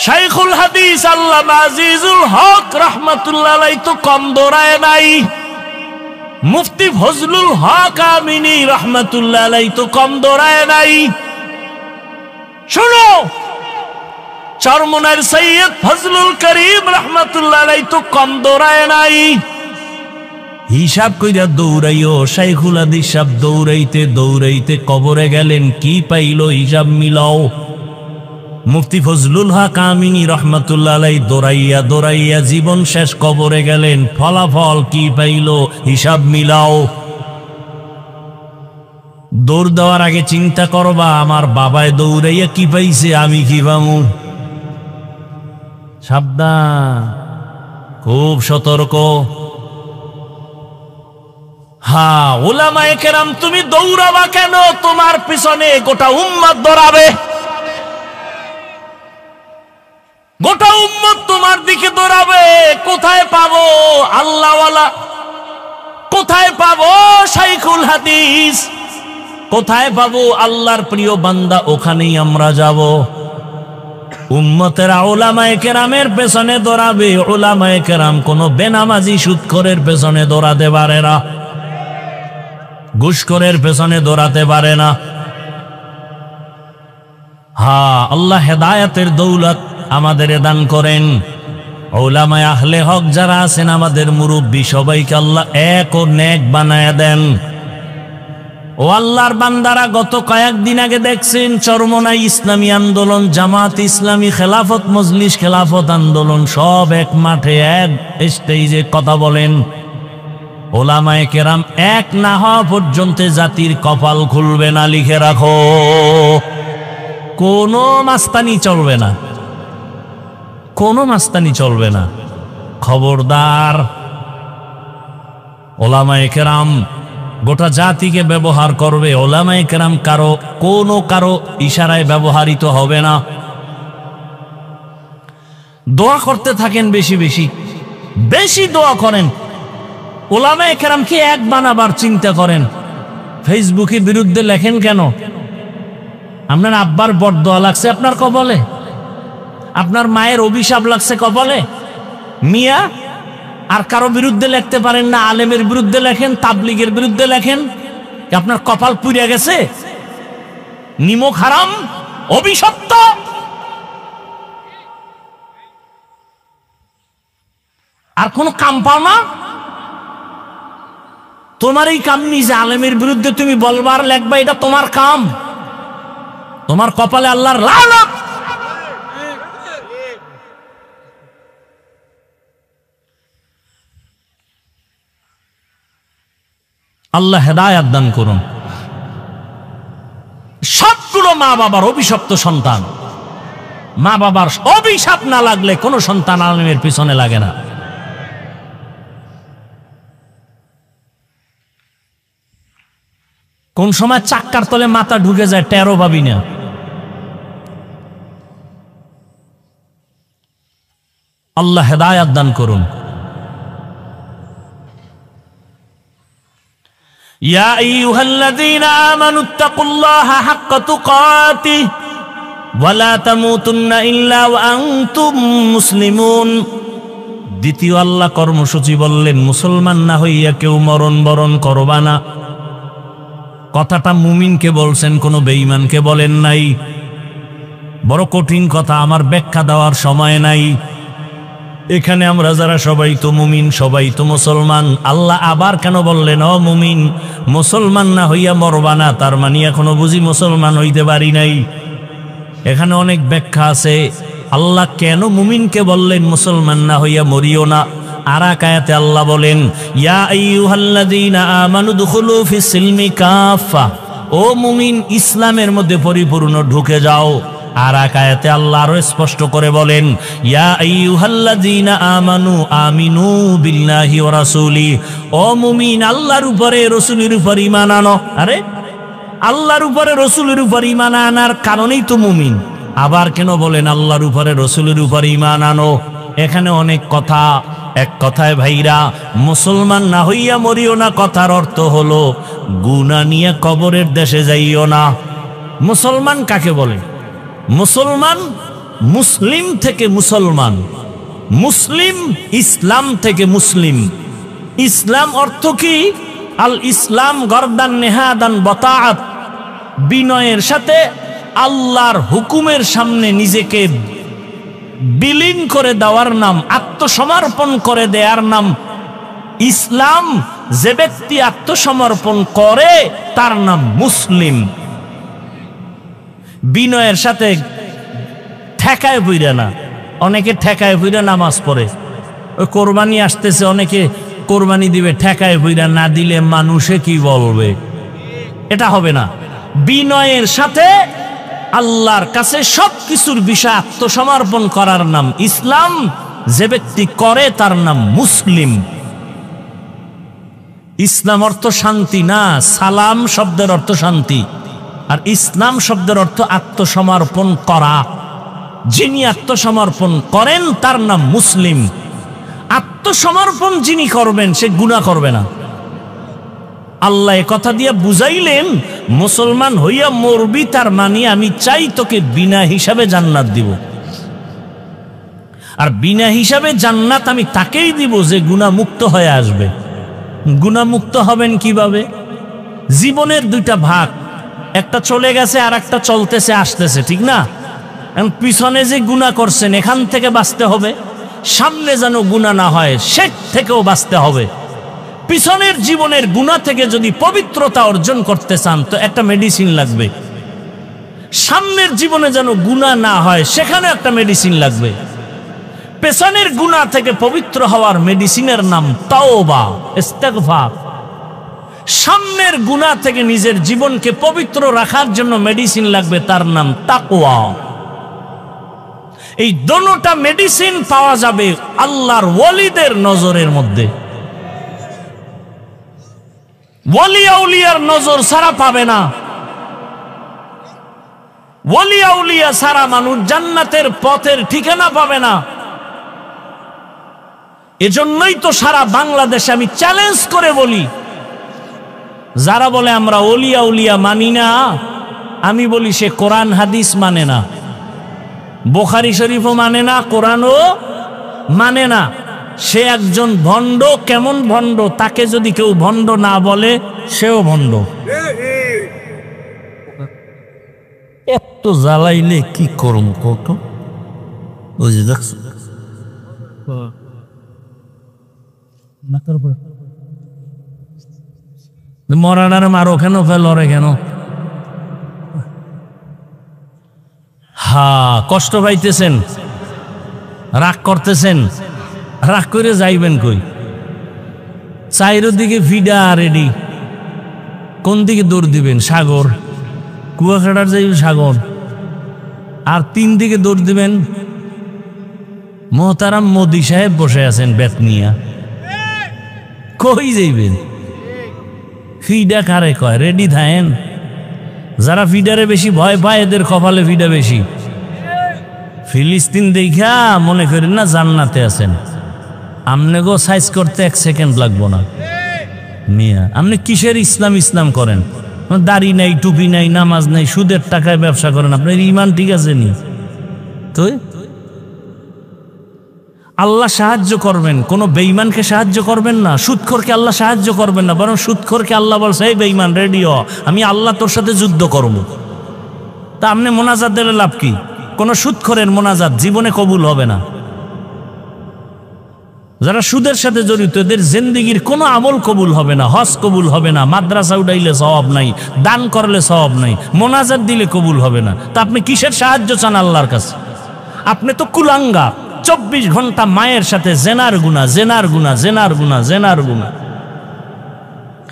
শাইখুল হাদিস আল্লামা আজিজুল হক রাহমাতুল্লাহ আলাইহি তো কম দৌড়ায় নাই, মুফতি ফজলুল হক আমিনী রাহমাতুল্লাহ আলাইহি তো কম দৌড়ায় নাই। শুনো, চরমনার সৈয়দ ফজলুল করিম রাহমাতুল্লাহ আলাইহি তো কম দৌড়ায় নাই। হিসাব কইরা দৌড়াইও। শাইখুল হাদিস সাহেব দৌড়াইতে দৌড়াইতে কবরে গেলেন, কি পাইল হিসাব মিলাও। মুফতি ফজলুল হক আমিনী রাহমাতুল্লাহ আলাইহি দৌড়াইয়া দৌড়াইয়া জীবন শেষ, কবরে গেলেন, ফলাফল কি পাইল হিসাব মিলাও। দৌড় দেওয়ার আগে চিন্তা করবা, আমার বাবায় দৌড়াইয়া কি পাইছে, আমি কি পামু। সাবধান, খুব সতর্ক। হ্যাঁ, উলামায়ে কেরাম তুমি দৌড়াবা কেন? তোমার পিছনে গোটা উম্মত দৌড়াবে, গোটা উম্মত তোমার দিকে দৌড়াবে। কোথায় পাবো আল্লাহওয়ালা, কোথায় পাবো শাইখুল হাদিস, কোথায় পাবো আল্লাহর প্রিয় বান্দা? ওখানেই আমরা যাব। উম্মতেরা উলামায়ে কেরামের পেছনে দৌড়াবে। উলামায়ে কেরাম কোন বেনামাজি সুদখোরের পেছনে দৌড়াতে পারে না, ঘুষখোরের পেছনে দৌড়াতে পারে না। হ্যাঁ, আল্লাহ হেদায়েতের দৌলত আমাদের দান করেন। উলামায়ে আহলে হক যারা আছেন, আমাদের মুরব্বী, সবাইকে আল্লাহ এক ও নেক বানায়া দেন। ও আল্লাহর বান্দারা, গত কয়েকদিন আগে দেখছেন চরমনাই ইসলামী আন্দোলন, জামাত ইসলামী, খেলাফত মজলিস, খেলাফত আন্দোলন সব এক মাঠে এক স্টেজে কথা বলেন। ওলামায়ে কেরাম এক না হওয়া পর্যন্ত জাতির কপাল খুলবে না, লিখে রাখো। কোনো মাস্তানি চলবে না, কোনো মাস্তানি চলবে না, খবরদার। ওলামায়ে কেরাম গোটা জাতিকে ব্যবহার করবে। ওলামায়ে কেরাম কারো ইশারায় ব্যবহৃত হবে না। দোয়া করতে থাকেন, বেশি বেশি বেশি দোয়া করেন। ওলামায়ে কেরামকে এক বানাবার চিন্তা করেন। ফেসবুকে বিরুদ্ধে লেখেন কেন? আপনার আব্বার বরদোয়া লাগছে আপনার কবলে, আপনার মায়ের অভিশাপ লাগছে কবলে। মিয়া, আর কারো বিরুদ্ধে লিখতে পারেন না? আলেমের বিরুদ্ধে লেখেন, তাবলিগের বিরুদ্ধে লেখেন, আপনার কপাল পুড়ে গেছে, নিমক হারাম, অভিশপ্ত। আর কোন কাম পাও না? তোমার এই কাম নিজে আলেমের বিরুদ্ধে তুমি বলবার লেখবা, এটা তোমার কাম। তোমার কপালে আল্লাহর লানত। আল্লাহ হেদায়েত দান করুন। সবগুলো মা বাবার অভিশপ্ত সন্তান। মা বাবার অভিশাপ না লাগলে কোনো সন্তান আলেমের পিছনে লাগে না। কোন সময় চাক্কার তলে মাথা ঢুকে যায়, টেরও ভাবি না। আল্লাহ হেদায়েত দান করুন। ইয়া আইয়ুহাল্লাযীনা আমানুত্তাকুল্লাহা হাক্কা তুকাতিহি ওয়ালা তামুতুন্না ইল্লা ওয়া আনতুম মুসলিমুন। দ্বিতীয় আল্লাহ কর্মসূচি বললেন, মুসলমান না হইয়া কেউ মরণ বরণ করবা না। কথাটা মুমিনকে বলছেন, কোনো বেঈমানকে বলেন নাই। বড় কঠিন কথা, আমার ব্যাখ্যা দেওয়ার সময় নাই। এখানে আমরা যারা সবাই তো মুমিন, সবাই তো মুসলমান। আল্লাহ আবার কেন বললেন ও মুমিন, মুসলমান না হইয়া মরবা না? তার মানে এখনো বুঝি মুসলমান হইতে পারি নাই। এখানে অনেক ব্যাখ্যা আছে। আল্লাহ কেন মুমিনকে বললেন মুসলমান না হইয়া মরিও না? আর এক আয়াতে আল্লাহ বলেন, ইয়া আইয়ুহাল্লাযীনা আমানু দুখুলু ফিস সিলমি কাফা, ও মুমিন ইসলামের মধ্যে পরিপূর্ণ ঢুকে যাও। আর এক আয়াতে আল্লাহ আরো স্পষ্ট করে বলেন, ইয়া আইয়ুহাল্লাযীনা আমানু আমিনু বিল্লাহি ওয়া রাসূলি, ও মুমিন আল্লাহর উপরে রাসূলের উপর ঈমান আনো। আরে আল্লাহর উপরে রাসূলের উপর ঈমান আনার কারণেই তো মুমিন। আবার কেন বলেন আল্লাহর উপরে রাসূলের উপর ঈমান আনো? এখানে অনেক কথা। এক কথায় ভাইরা, মুসলমান না হইয়া মরিও না কথার অর্থ হলো গুনাহ নিয়ে কবরের দেশে যাইও না। মুসলমান কাকে বলে? মুসলমান মুসলিম থেকে মুসলমান, মুসলিম ইসলাম থেকে মুসলিম। ইসলাম অর্থ কি? আল ইসলাম গরদান নেহাদান বতাআত, বিনয়ের সাথে আল্লাহর হুকুমের সামনে নিজেকে বিলীন করে দেওয়ার নাম, আত্মসমর্পণ করে দেওয়ার নাম ইসলাম। যে ব্যক্তি আত্মসমর্পণ করে তার নাম মুসলিম। বিনয়ের সাথে ঠেকায় বইরা না। অনেকে ঠেকায় বইরা নামাজ পড়ে। ওই কোরবানি আসতেছে, অনেকে কোরবানি দিবে ঠেকায় বইরা, না দিলে মানুষে কি বলবে। এটা হবে না। বিনয়ের সাথে আল্লাহর কাছে সবকিছুর বিষয় আত্মসমর্পণ করার নাম ইসলাম। যে ব্যক্তি করে তার নাম মুসলিম। ইসলাম অর্থ শান্তি না, সালাম শব্দের অর্থ শান্তি, আর ইসলাম শব্দের অর্থ আত্মসমর্পণ করা। যিনি আত্মসমর্পণ করেন তার নাম মুসলিম। আত্মসমর্পণ যিনি করবেন সে গুনাহ করবে না। আল্লাহ কথা দিয়ে বুঝাইলেন, মুসলমান হইয়া মরবি তার মানে আমি চাই তোকে বিনা হিসাবে জান্নাত দিব। আর বিনা হিসাবে জান্নাত আমি তাকেই দিব যে গুনাহ মুক্ত হয়ে আসবে। গুনাহ মুক্ত হবেন কিভাবে? জীবনের দুইটা ভাগ, একটা চলে গেছে আর একটা চলতেছে আসতেছে, ঠিক না? পিছনে যে গুনাহ করছেন এখান থেকে বাঁচতে হবে, সামনে যেন গুনাহ না হয় সে থেকেও বাঁচতে হবে। পিছনের জীবনের গুনাহ থেকে যদি পবিত্রতা অর্জন করতে চান তো একটা মেডিসিন লাগবে। সামনের জীবনে যেন গুনাহ না হয় সেখানে একটা মেডিসিন লাগবে। পেছনের গুনাহ থেকে পবিত্র হওয়ার মেডিসিনের নাম তাওবা, ইস্তেগফার। সামনের গুনাহ থেকে নিজের জীবনকে পবিত্র রাখার জন্য মেডিসিন লাগবে, তার নাম তাকওয়া। এই দুটোটা মেডিসিন পাওয়া যাবে আল্লাহর ওয়ালিদের নজরের মধ্যে। ওয়ালি আউলিয়ার নজর ছাড়া পাবে না। ওয়ালি আউলিয়া ছাড়া মানুষ জান্নাতের পথের ঠিকানা পাবে না। এজন্যই তো সারা বাংলাদেশে আমি চ্যালেঞ্জ করে বলি, যারা বলে আমরা ওলি আউলিয়া মানি না, আমি বলি সে কোরআন হাদিস মানে না, বুখারী শরীফও মানে না, কোরআনও মানে না। সে একজন ভণ্ড। কেমন ভণ্ড? তাকে যদি কেউ ভণ্ড না বলে সেও ভণ্ড। এত জ্বালাইলে কি করম কত বুঝে দেখছ। মরানার মারো কেন, ফেলরে কেন? হা, কষ্ট পাইতেছেন, রাগ করতেছেন, রাগ করে যাইবেন কই? চাইরদিকে ভিডা রেডি, কোন দিকে দৌড় দিবেন? সাগর, কুয়াকাটার যাইবে সাগর। আর 3 দিকে দৌড় দিবেন মোহতারাম মোদি সাহেব বসে আছেন বেত নিয়া, কই যাইবেন? ফিডা কারে কয়? রেডি থাকেন। যারা ফিডারে বেশি ভয় পায় এদের কপালে ফিডা বেশি। ফিলিস্তিন দেখা মনে করেন না জান্নাতে আছেন। আমনে গো সাইজ করতে 1 সেকেন্ড লাগবো না। মিয়া আপনি কিসের ইসলাম ইসলাম করেন? দাড়ি নাই, টুপি নাই, নামাজ নাই, সুদের টাকায় ব্যবসা করেন, আপনার ঈমান ঠিক আছে নি? তো আল্লাহ সাহায্য করবেন, কোন বেঈমানকে সাহায্য করবেন না, সুদখোরকে আল্লাহ সাহায্য করবেন না, বরং সুদখোরকে আল্লাহ বলছে এই বেঈমান রেডি হ, আমি আল্লাহ তোর সাথে যুদ্ধ করব। তা আপনি মোনাজাত দিলে লাভ কি? কোন সুদখোরের মোনাজাত জীবনে কবুল হবে না। যারা সুদের সাথে জড়িত এদের জিন্দেগির কোনো আমল কবুল হবে না, হজ কবুল হবে না, মাদ্রাসা উঠাইলে সওয়াব নাই, দান করলে সওয়াব নাই, মোনাজাত দিলে কবুল হবে না। তা আপনি কিসের সাহায্য চান আল্লাহর কাছে? আপনি তো কুলাঙ্গা, 24 ঘন্টা মায়ের সাথে জেনার গুনাহ, জেনার গুনাহ, জেনার গুনাহ, জেনার গুনাহ।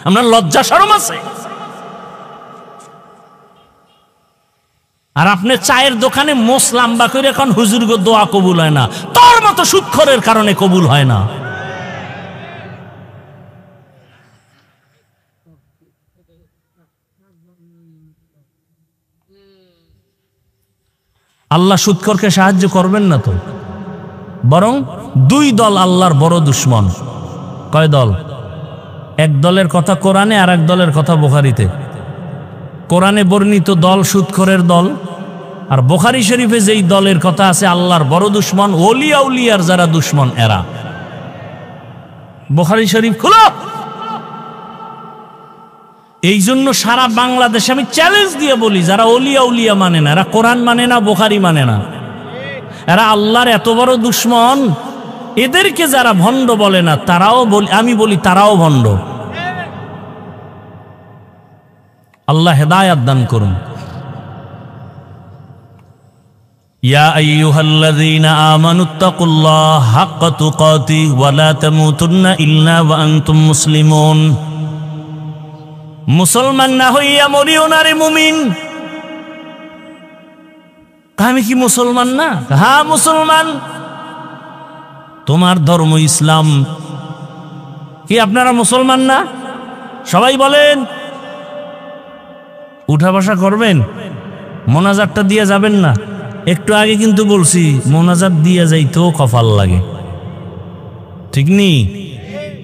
আপনার লজ্জা শরম আছে? আর আপনি চায়ের দোকানে মোস লাম্বা করে এখন হুজুর গো দোয়া কবুল হয় না, তোর মতো সুদখোরের কারণে কবুল হয় না। আল্লাহ সুদখোরকে সাহায্য করবেন না তো, বরং দুই দল আল্লাহর বড় দুশ্মন। কয় দল? এক দলের কথা কোরআনে, আর এক দলের কথা বুখারীতে। কোরআনে বর্ণিত দল সুদখোরের দল, আর বুখারী শরীফে যেই দলের কথা আছে আল্লাহর বড় দুশ্মন, ওলিয়া উলিয়ার যারা দুশ্মন এরা। বুখারী শরীফ খুলো। এই জন্য সারা বাংলাদেশে আমি চ্যালেঞ্জ দিয়ে বলি, যারা ওলিয়া উলিয়া মানে না, এরা কোরআন মানে না, বুখারী মানে না, এরা আল্লাহর এত বড় দুশ্মন, এদেরকে যারা ভণ্ড বলে না তারাও বলি, আমি বলি তারাও ভণ্ড। আল্লাহ হেদায়াত দান করুন। ইয়া আইয়ুহাল্লাযীনা আমানুত্তাকুল্লাহ হাক্কা তুকাতিহি ওয়া লা তামুতুন্না ইল্লা ওয়া আনতুম মুসলিমুন। মুসলমান না হইয়া মরিও না রে মুমিন। আমি কি মুসলমান না? হ্যাঁ মুসলমান। তোমার ধর্ম ইসলাম। কি আপনারা মুসলমান না? সবাই বলেন। উঠা বসা করবেন, মোনাজাতটা দিয়ে যাবেন না। একটু আগে কিন্তু বলছি মোনাজাত দিয়ে যাইতেও কপাল লাগে, ঠিক নি?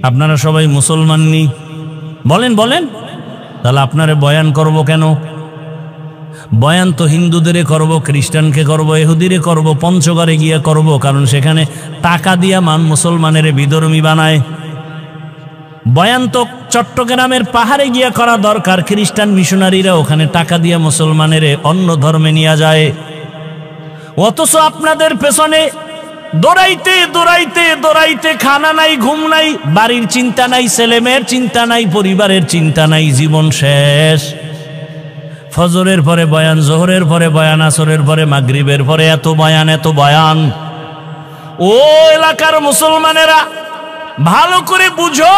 আপনারা সবাই মুসলমান নি? বলেন বলেন। তাহলে আপনারে বয়ান করব কেন? বয়ান তো হিন্দুদেরে করব, খ্রিস্টানকে করব, ইহুদিরে করব, পঞ্চগড়ে গিয়ে করব, কারণ সেখানে টাকা দিয়া মুসলমানের বিধর্মী বানায়। বয়ান তো চট্টগ্রামের পাহাড়ে গিয়া করা দরকার, খ্রিস্টান মিশনারিরা ওখানে টাকা দিয়া মুসলমানের অন্য ধর্মে নিয়ে যায়। অথচ আপনাদের পেছনে দৌড়াইতে দৌড়াইতে দৌড়াইতে খানা নাই, ঘুম নাই, বাড়ির চিন্তা নাই, ছেলেমেয়ের চিন্তা নাই, পরিবারের চিন্তা নাই, জীবন শেষ। ফজরের পরে বয়ান, জোহরের পরে বয়ান, আসরের পরে, মাগরিবের পরে এত বয়ান, এত বয়ান। ও এলাকার মুসলমানেরা ভালো করে বুঝো,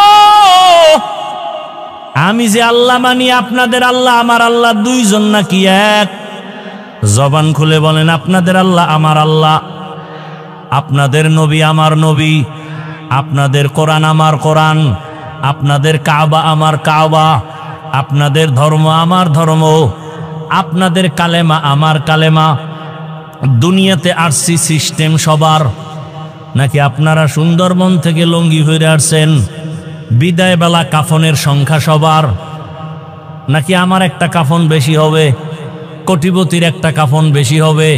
আমি যে আল্লাহ মানি, আপনাদের আল্লাহ আমার আল্লাহ দুইজন নাকি এক? জবান খুলে বলেন, আপনাদের আল্লাহ আমার আল্লাহ, আপনাদের নবী আমার নবী, আপনাদের কোরআন আমার কোরআন, আপনাদের কাবা আমার কাবা, আপনাদের ধর্ম আমার ধর্ম, আপনাদের কালেমা আমার কালেমা। দুনিয়াতে আসছি সিস্টেম সবার, নাকি আপনারা সুন্দরবন থেকে লঙ্গি হয়ে আসছেন? বিদায় বেলা কাফনের সংখ্যা সবার, নাকি আমার একটা কাফন বেশি হবে, কোটিপতির একটা কাফন বেশি হবে?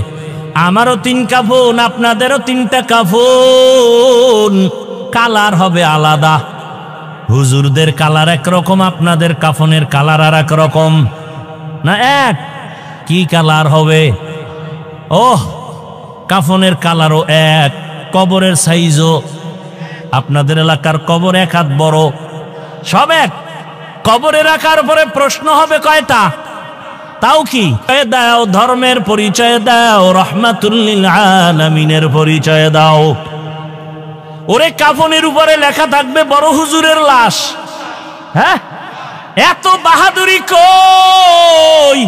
আমারও 3 কাফন, আপনাদেরও 3টা কাফন, কালার হবে আলাদা। হুজুরদের কালার একরকম, আপনাদের কাফনের কালার আর এক রকম না এক? কি কালার হবে? ওহ, কাফনের কালারও এক, কবরের সাইজও। আপনাদের এলাকার কবর 1 হাত বড়, সব এক। কবরে রাখার পরে প্রশ্ন হবে কয়টা? তাও কি দাও, ধর্মের পরিচয় দাও, রহমাতুল লিল আলামিনের পরিচয় দাও। ওরে কাফনের উপরে লেখা থাকবে বড় হুজুরের লাশ। হ্যাঁ, এত বাহাদুরি কই?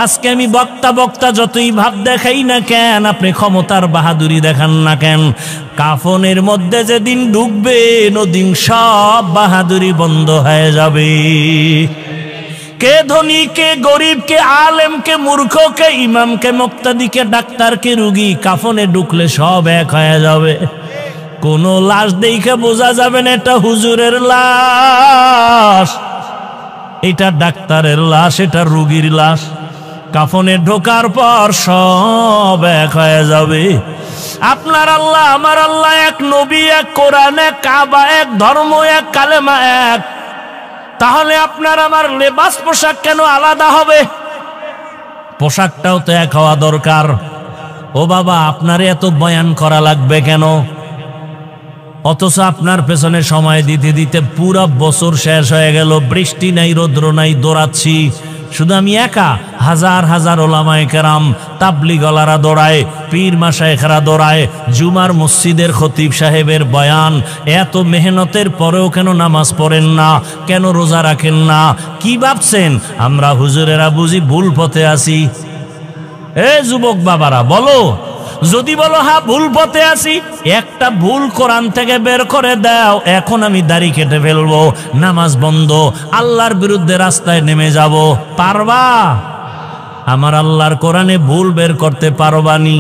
আজকে আমি বক্তা যতই ভাব দেখাই না কেন, আপনি ক্ষমতার বাহাদুরি দেখান না কেন, কাফনের মধ্যে যেদিন ঢুকবেন ওদিন সব বাহাদুরি বন্ধ হয়ে যাবে। কে ধনী, কে গরিব, কে আলেম, কে মূর্খ, কে ইমাম, কে মুক্তাদি, কে ডাক্তার, কে রুগী, কাফনে ঢুকলে সব এক হয়ে যাবে। কোন লাশ দেখে বোঝা যাবে না এটা হুজুরের লাশ। এটা ডাক্তারের লাশ, এটা রোগীর লাশ। কাফনে ঢোকার পর সব এক হয়ে যাবে। আপনার আল্লাহ আমার আল্লাহ এক, নবী এক, কোরআন এক, কাবা এক, ধর্ম এক, কালেমা এক। তাহলে আপনার আমার লেবাস পোশাক কেন আলাদা হবে? পোশাকটাও তো এক হওয়া দরকার। ও বাবা, আপনার এত বয়ান করা লাগবে কেন? অথচ আপনার পেছনে সময় দিতে দিতে পুরো বছর শেষ হয়ে গেল, বৃষ্টি নাই, রৌদ্র নাই, দৌড়াচ্ছি। শুধু আমি একা, হাজার হাজার ওলামায়ে কেরাম, তাবলিগলারা দৌড়ায়, পীর মাশায়েখরা দৌড়ায়, জুমার মসজিদের খতিব সাহেবের বয়ান। এত মেহনতের পরেও কেন নামাজ পড়েন না? কেন রোজা রাখেন না? কি ভাবছেন আমরা হুজুরেরা বুঝি ভুল পথে আছি? এ যুবক বাবারা বলো, যদি বলো হ্যাঁ ভুল পথে আছি, একটা ভুল কোরআন থেকে বের করে দাও, এখন আমি দাড়ি কেটে ফেলবো, নামাজ বন্ধ, আল্লাহর বিরুদ্ধে রাস্তায় নেমে যাব। পারবা? আমার আল্লাহর কোরআনে ভুল বের করতে পারবানি?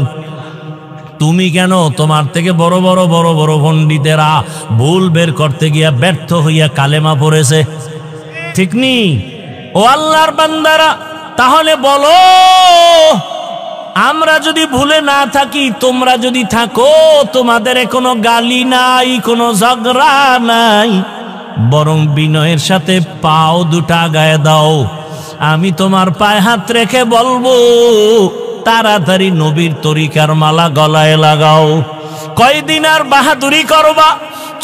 তুমি কেন? তোমার থেকে বড় বড় বড় বড় পণ্ডিতেরা ভুল বের করতে গিয়া ব্যর্থ হইয়া কালেমা পড়েছে, ঠিক নি? ও আল্লাহর বান্দারা, তাহলে বলো, আমরা যদি ভুলে না থাকি, তোমরা যদি থাকো, তোমাদের কোনো গালি নাই, কোনো ঝগড়া নাই, বরং বিনয়ের সাথে পাও দুটা গায়ে দাও। আমি তোমার পায়ে হাত রেখে বলবো, তাড়াতাড়ি নবীর তরিকার মালা গলায় লাগাও। কয়দিন আর বাহাদুরি করবা?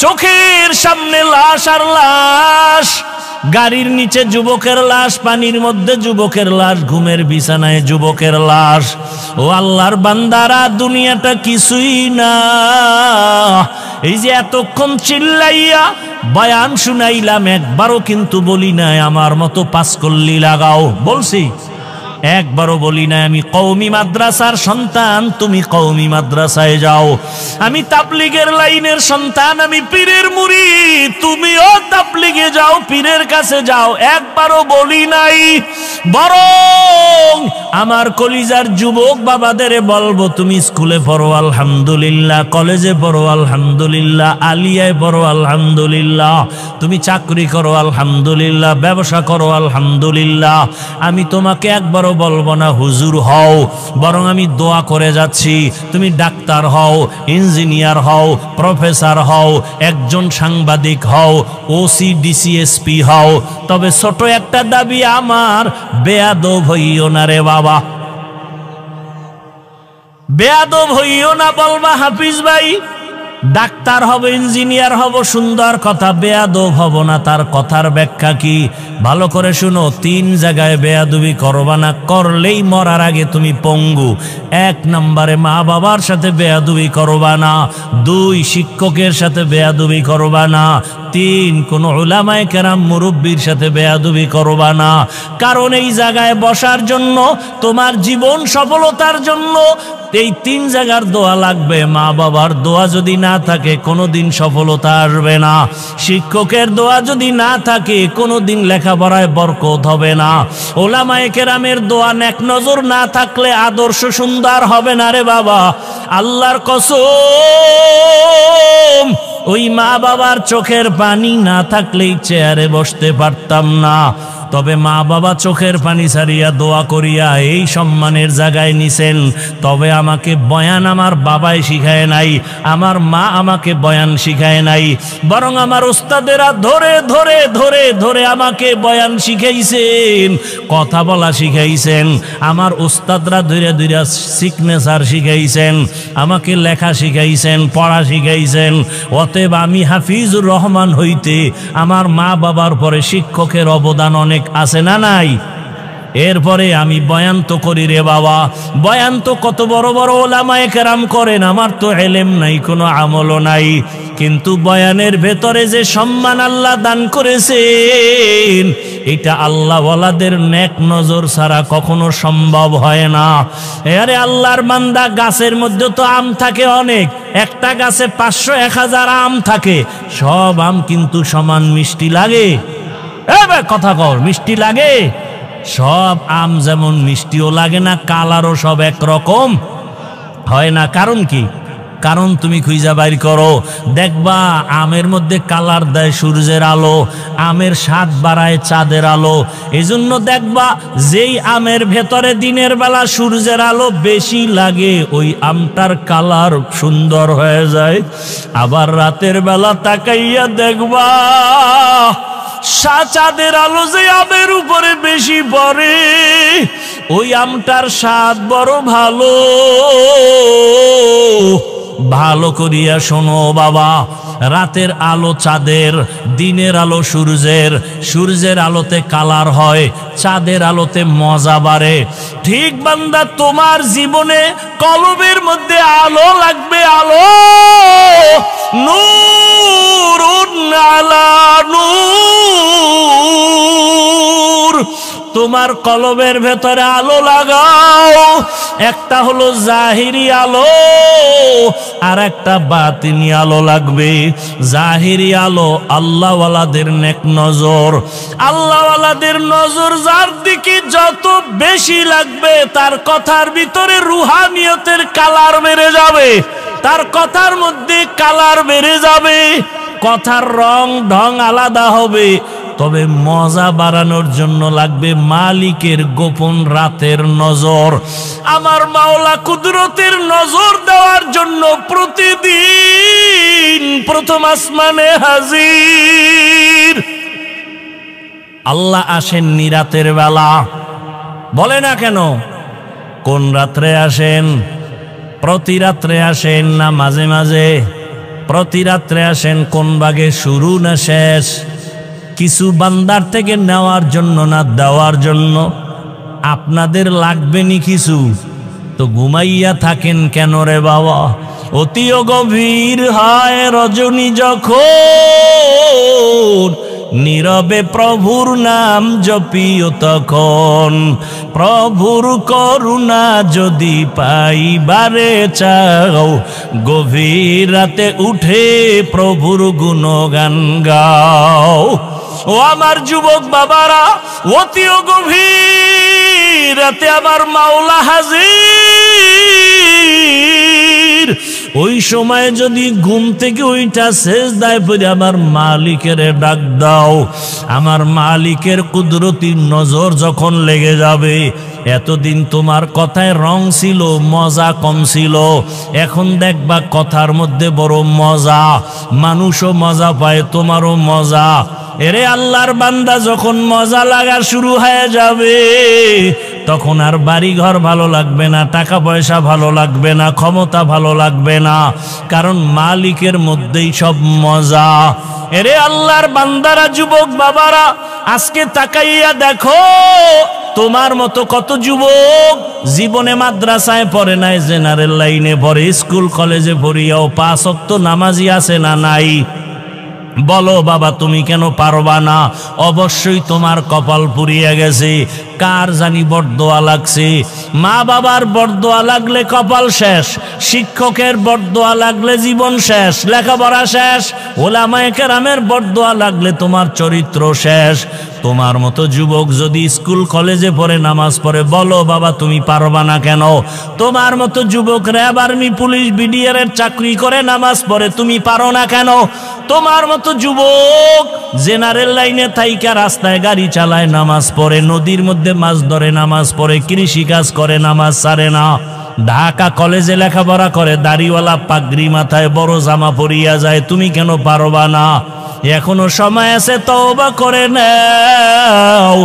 চোখের সামনে লাশ আর লাশ, গাড়ির নিচে যুবকের লাশ, পানির মধ্যে যুবকের লাশ, ঘুমের বিছানায় যুবকের লাশ। ও আল্লাহর বান্দারা, দুনিয়াটা কিছুই না। এই যে এতক্ষণ চিল্লাইয়া বয়ান শুনাইলাম, একবারও কিন্তু বলি নাই আমার মতো পাঁচকল্লি লাগাও। বলছি? একবারও বলি নাই আমি কওমি মাদ্রাসার সন্তান, তুমি কওমি মাদ্রাসায় যাও। আমি তাবলিগের লাইনের সন্তান, আমি পীরের মুরিদ, তুমিও তাবলিগে যাও, পীরের কাছে যাও। একবারও বলি নাই। বরং আমার কলিজার যুবক বাবাদের বলবো, তুমি স্কুলে পড়ো আলহামদুলিল্লাহ, কলেজে পড়ো আলহামদুলিল্লাহ, আলিয়ায় পড়ো আলহামদুলিল্লাহ, তুমি চাকরি করো আলহামদুলিল্লাহ, ব্যবসা করো আলহামদুলিল্লাহ। আমি তোমাকে একবারও বলবো না হুজুর হও, বরং আমি দোয়া করে যাচ্ছি, তুমি ডাক্তার হও, ইঞ্জিনিয়ার হও, প্রফেসর হও, একজন সাংবাদিক হও, ওসি ডিসিএসপি হও। তবে ছোট একটা দাবি আমার, বেয়াদব হইও না রে বাবা, বেয়াদব হইও না। বলবা হাফিজ ভাই ডাক্তার হব, ইঞ্জিনিয়ার হব, সুন্দর কথা, বেয়াদব হব না। তার কথার ব্যাখ্যা কি? ভালো করে শুনো। 3 জায়গায় বেয়াদবি করবা না, করলেই মরার আগে তুমি পঙ্গু। 1 নম্বরে মা বাবার সাথে বেয়াদবি করবা না, 2 শিক্ষকের সাথে বেয়াদবি করবা না, 3 কোন উলামায়ে কেরাম মুরব্বির সাথে বেয়াদবি করবা না। কারণ এই জায়গায় বসার জন্য, তোমার জীবন সফলতার জন্য এই 3 জায়গার দোয়া লাগবে। মা বাবার দোয়া যদি না থাকে, কোনোদিন সফলতা আসবে না। শিক্ষকের দোয়া যদি না থাকে, কোনোদিন লেখাপড়ায় বরকত হবে না। উলামায়ে কেরামের দোয়া নেক নজর না থাকলে আদর্শ সুন্দর হবে না রে বাবা। আল্লাহর কসম, ওই মা বাবার চোখের পানি না থাকলেই চেয়ারে বসতে পারতাম না। তবে মা বাবা চোখের পানি ছাড়িয়া দোয়া করিয়া এই সম্মানের জায়গায় নিছেন। তবে আমাকে বয়ান আমার বাবাই শিখায় নাই, আমার মা আমাকে বয়ান শিখায় নাই, বরং আমার উস্তাদেরা ধরে ধরে ধরে ধরে আমাকে বয়ান শিখাইছেন, কথা বলা শিখাইছেন। আমার উস্তাদরা ধীরে ধীরে সিগনেচার শিখাইছেন, আমাকে লেখা শিখাইছেন, পড়া শিখাইছেন। অতএব আমি হাফিজুর রহমান হইতে আমার মা বাবার পরে শিক্ষকের অবদান অনেক আছে না নাই? এরপরে আমি বয়ান তো করি রে বাবা, বয়ান তো কত বড় বড় ওলামায়ে কেরাম করেন, আমার তো ইলম নাই, কোনো আমলও নাই। কিন্তু বয়ানের ভেতরে যে সম্মান আল্লাহ দান করেছেন, এটা আল্লাহ ওয়ালাদের নেক নজর ছাড়া কখনো সম্ভব হয় না। আরে আল্লাহর বান্দা, গাছের মধ্যে তো আম থাকে অনেক, একটা গাছে 500-1000 আম থাকে, সব আম কিন্তু সমান মিষ্টি লাগে? কথা কর, মিষ্টি লাগে? সব আম যেমন মিষ্টিও লাগে না, কালারও সব একরকম হয় না। কারণ কি? কারণ তুমি খুঁজা বাইর করো, দেখবা আমের মধ্যে কালার দেয় সূর্যের আলো, আমের স্বাদ বাড়ায় চাঁদের আলো। এজন্য দেখবা যেই আমের ভেতরে দিনের বেলা সূর্যের আলো বেশি লাগে ওই আমটার কালার সুন্দর হয়ে যায়। আবার রাতের বেলা তাকাইয়া দেখবা চাঁদের আলো যে আমের উপরে বেশি পড়ে ওই আমটার স্বাদ বড় ভালো। ভালো করিয়া শোনো বাবা, রাতের আলো চাঁদের, দিনের আলো সূর্যের, সূর্যের আলোতে কালার হয়, চাঁদের আলোতে মজা বাড়ে। ঠিক বান্দা তোমার জীবনে কলবের মধ্যে আলো লাগবে, আলো নূরুন আলা নূর। তোমার কলবের ভেতরে আলো লাগাও, একটা হলো জাহিরি আলো আর একটা বাতিনি আলো লাগবে। জাহিরি আলো আল্লাহওয়ালাদের নেক নজর, আল্লাহওয়ালাদের নজর যার দিকে যত বেশি লাগবে তার কথার ভিতরে রুহানিয়তের কালার বেড়ে যাবে, তার কথার মধ্যে কালার বেড়ে যাবে, কথার রং ঢং আলাদা হবে। তবে মজা বাড়ানোর জন্য লাগবে মালিকের গোপন রাতের নজর। আমার মাওলা কুদরতের নজর দেওয়ার জন্য প্রতিদিন প্রথম আসমানে হাজির। আল্লাহ আসেননি রাতের বেলা, বলে না কেন? কোন রাত্রে আসেন? প্রতি রাত্রে আসেন না মাঝে মাঝে? প্রতি রাত্রে আসেন। কোন ভাগে, শুরু না শেষ? কিছু বান্দার থেকে নেওয়ার জন্য না দেওয়ার জন্য? আপনাদের লাগবে নি কিছু, তো ঘুমাইয়া থাকেন কেন রে বাবা? অতিও গভীর হয় রজনী যখন, নীরবে প্রভুর নাম জপিও তখন। প্রভুর করুণা যদি পাইবারে চাও, গভীর রাতে উঠে প্রভুর গুণগান গাও। ও আমার যুবক বাবারা, অতিও গভীর রাতে আমার মাওলা হাজির। ওই সময় যদি ঘুম থেকে ওইটা সেজদায় পড়ে আমার মালিকের ডাক দাও, আমার মালিকের কুদরতি নজর যখন লেগে যাবে। এতদিন তোমার কথায় রং ছিল, মজা কম ছিল, এখন দেখবা কথার মধ্যে বড় মজা, মানুষও মজা পায়, তোমারও মজা। এরে আল্লাহর বান্দা, যখন মজা লাগা শুরু হয়ে যাবে তখন আর বাড়ি ঘর ভালো লাগবে না, টাকা পয়সা ভালো লাগবে না, ক্ষমতা ভালো লাগবে না, কারণ মালিকের মধ্যেই সব মজা। এরে আল্লাহর বান্দারা, যুবক বাবারা, আজকে তাকাইয়া দেখো তোমার মতো কত যুবক জীবনে মাদ্রাসায় পড়ে নাই, জেনারেল লাইনে পড়ে, স্কুল কলেজে পড়িয়াও 5 ওয়াক্ত নামাজি আছে না নাই? বলো বাবা, তুমি কেন পারবা না? অবশ্যই তোমার কপাল পুড়িয়ে গেছে। কার জানি বরদোয়া লাগছে। মা বাবার বরদোয়া লাগলে কপাল শেষ, শিক্ষকের বরদোয়া লাগলে জীবন শেষ, লেখাপড়া শেষ, ওলামায়ে কেরামের বরদোয়া লাগলে তোমার চরিত্র শেষ। তোমার মতো যুবক যদি স্কুল কলেজে পড়ে নামাজ পড়ে, বলো বাবা তুমি পারবা না কেন? তোমার মতো যুবক র্যাব, আর্মি, পুলিশ, বিডিআর এর চাকরি করে নামাজ পড়ে, তুমি পারো না কেন? তোমার মতো যুবক জেনারেল লাইনে থাইকা রাস্তায় গাড়ি চালায়, নামাজ পড়ে, নদীর মধ্যে মাছ ধরে নামাজ পড়ে, কৃষি কাজ করে, নামাজ ছাড়ে না, ঢাকা কলেজে লেখাপড়া করে, দাড়িওয়ালা পাগড়ি মাথায়, বড় জামা পরিয়া যায়, তুমি কেন পারবা না? এখনো সময় আছে, তওবা করে নাও।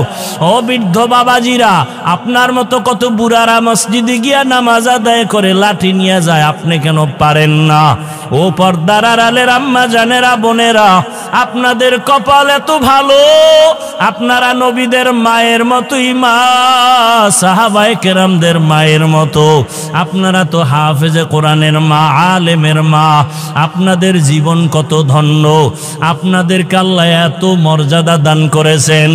ও বৃদ্ধ বাবাজিরা, আপনার মতো কত বুড়ারা মসজিদে গিয়া নামাজ আদায় করে লাঠি নিয়ে যায়, আপনি কেন পারেন না? ও পর্দার আড়ালের আম্মা জানেরা, বোনেরা, আপনাদের কপাল এত ভালো, আপনারা নবীদের মায়ের মতোই মা, সাহাবায়ে কেরামদের মায়ের মতো। আপনারা তো হাফেজে কোরআনের মা, আলেমের মা। আপনাদের জীবন কত ধন্য, আপনাদেরকে আল্লাহ এত মর্যাদা দান করেছেন।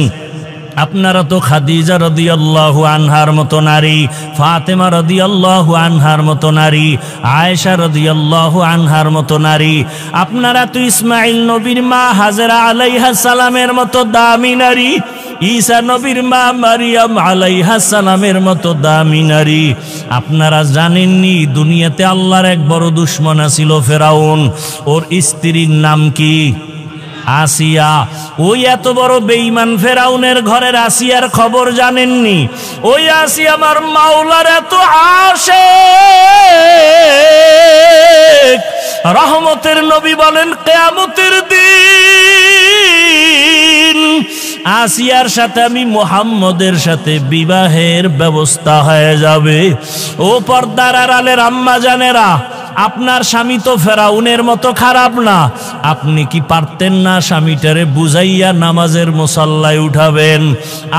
আপনারা তো খাদিজা রাদিয়াল্লাহু আনহার মতো নারী, ফাতেমা রাদিয়াল্লাহু আনহার মতো নারী, আয়েশা রাদিয়াল্লাহু আনহার মতো নারী। আপনারা তো ইসমাইল নবীর মা হাজেরা আলাইহা সালামের মতো দামি নারী। ঈসা নবীর মা মারিয়াম আলাইহিস সালামের মতো দামি নারী। আপনারা জানেননি দুনিয়াতে আল্লাহর এক বড় দুশমন ছিল ফেরাউন, ওর স্ত্রীর নাম কি? আসিয়া। ওই এত বড় বেঈমান ফেরাউনের ঘরের আসিয়ার খবর জানেননি? ওই আসিয়া আমার মাওলার এত আশিক, রহমতের নবী বলেন কিয়ামতের দিন আসিয়ার সাথে আমি মুহাম্মদের সাথে বিবাহের ব্যবস্থা হয়ে যাবে। ও পর্দার আড়ালের আম্মা জানেরা, আপনার স্বামী তো ফেরাউনের মতো খারাপ না। আপনি কি পারতেন না স্বামীটারে বুঝাইয়া নামাজের মুসাল্লায় উঠাবেন?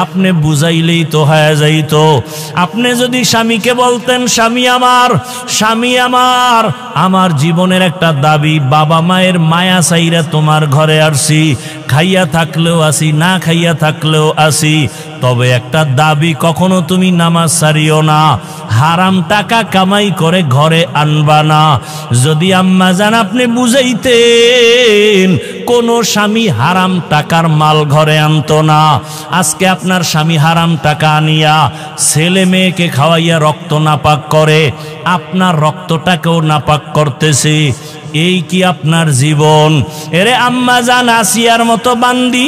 আপনি বুঝাইলেই তো হয়ে যাইত। আপনি যদি স্বামীকে বলতেন, স্বামী আমার আমার জীবনের একটা দাবি, বাবা মায়ের মায়া চাইরা তোমার ঘরে আসছি, খাইয়া থাকলেও আসি, না খাইয়া থাকলেও আসি, তবে একটা দাবি, কখনো তুমি নামাজ ছাড়িও না, হারাম টাকা কামাই করে ঘরে আনবা না। যদি আম্মা জান আপনি বুঝাইতেন, কোন স্বামী হারাম টাকার মাল ঘরে আনতো না। আজকে আপনার স্বামী হারাম টাকা আনিয়া ছেলে মেয়েকে খাওয়াইয়া রক্ত নাপাক করে, আপনার রক্তটাকেও নাপাক করতেছে। এই কি আপনার জীবন? এরে আম্মা জান আসিয়ার মতো বান্দি,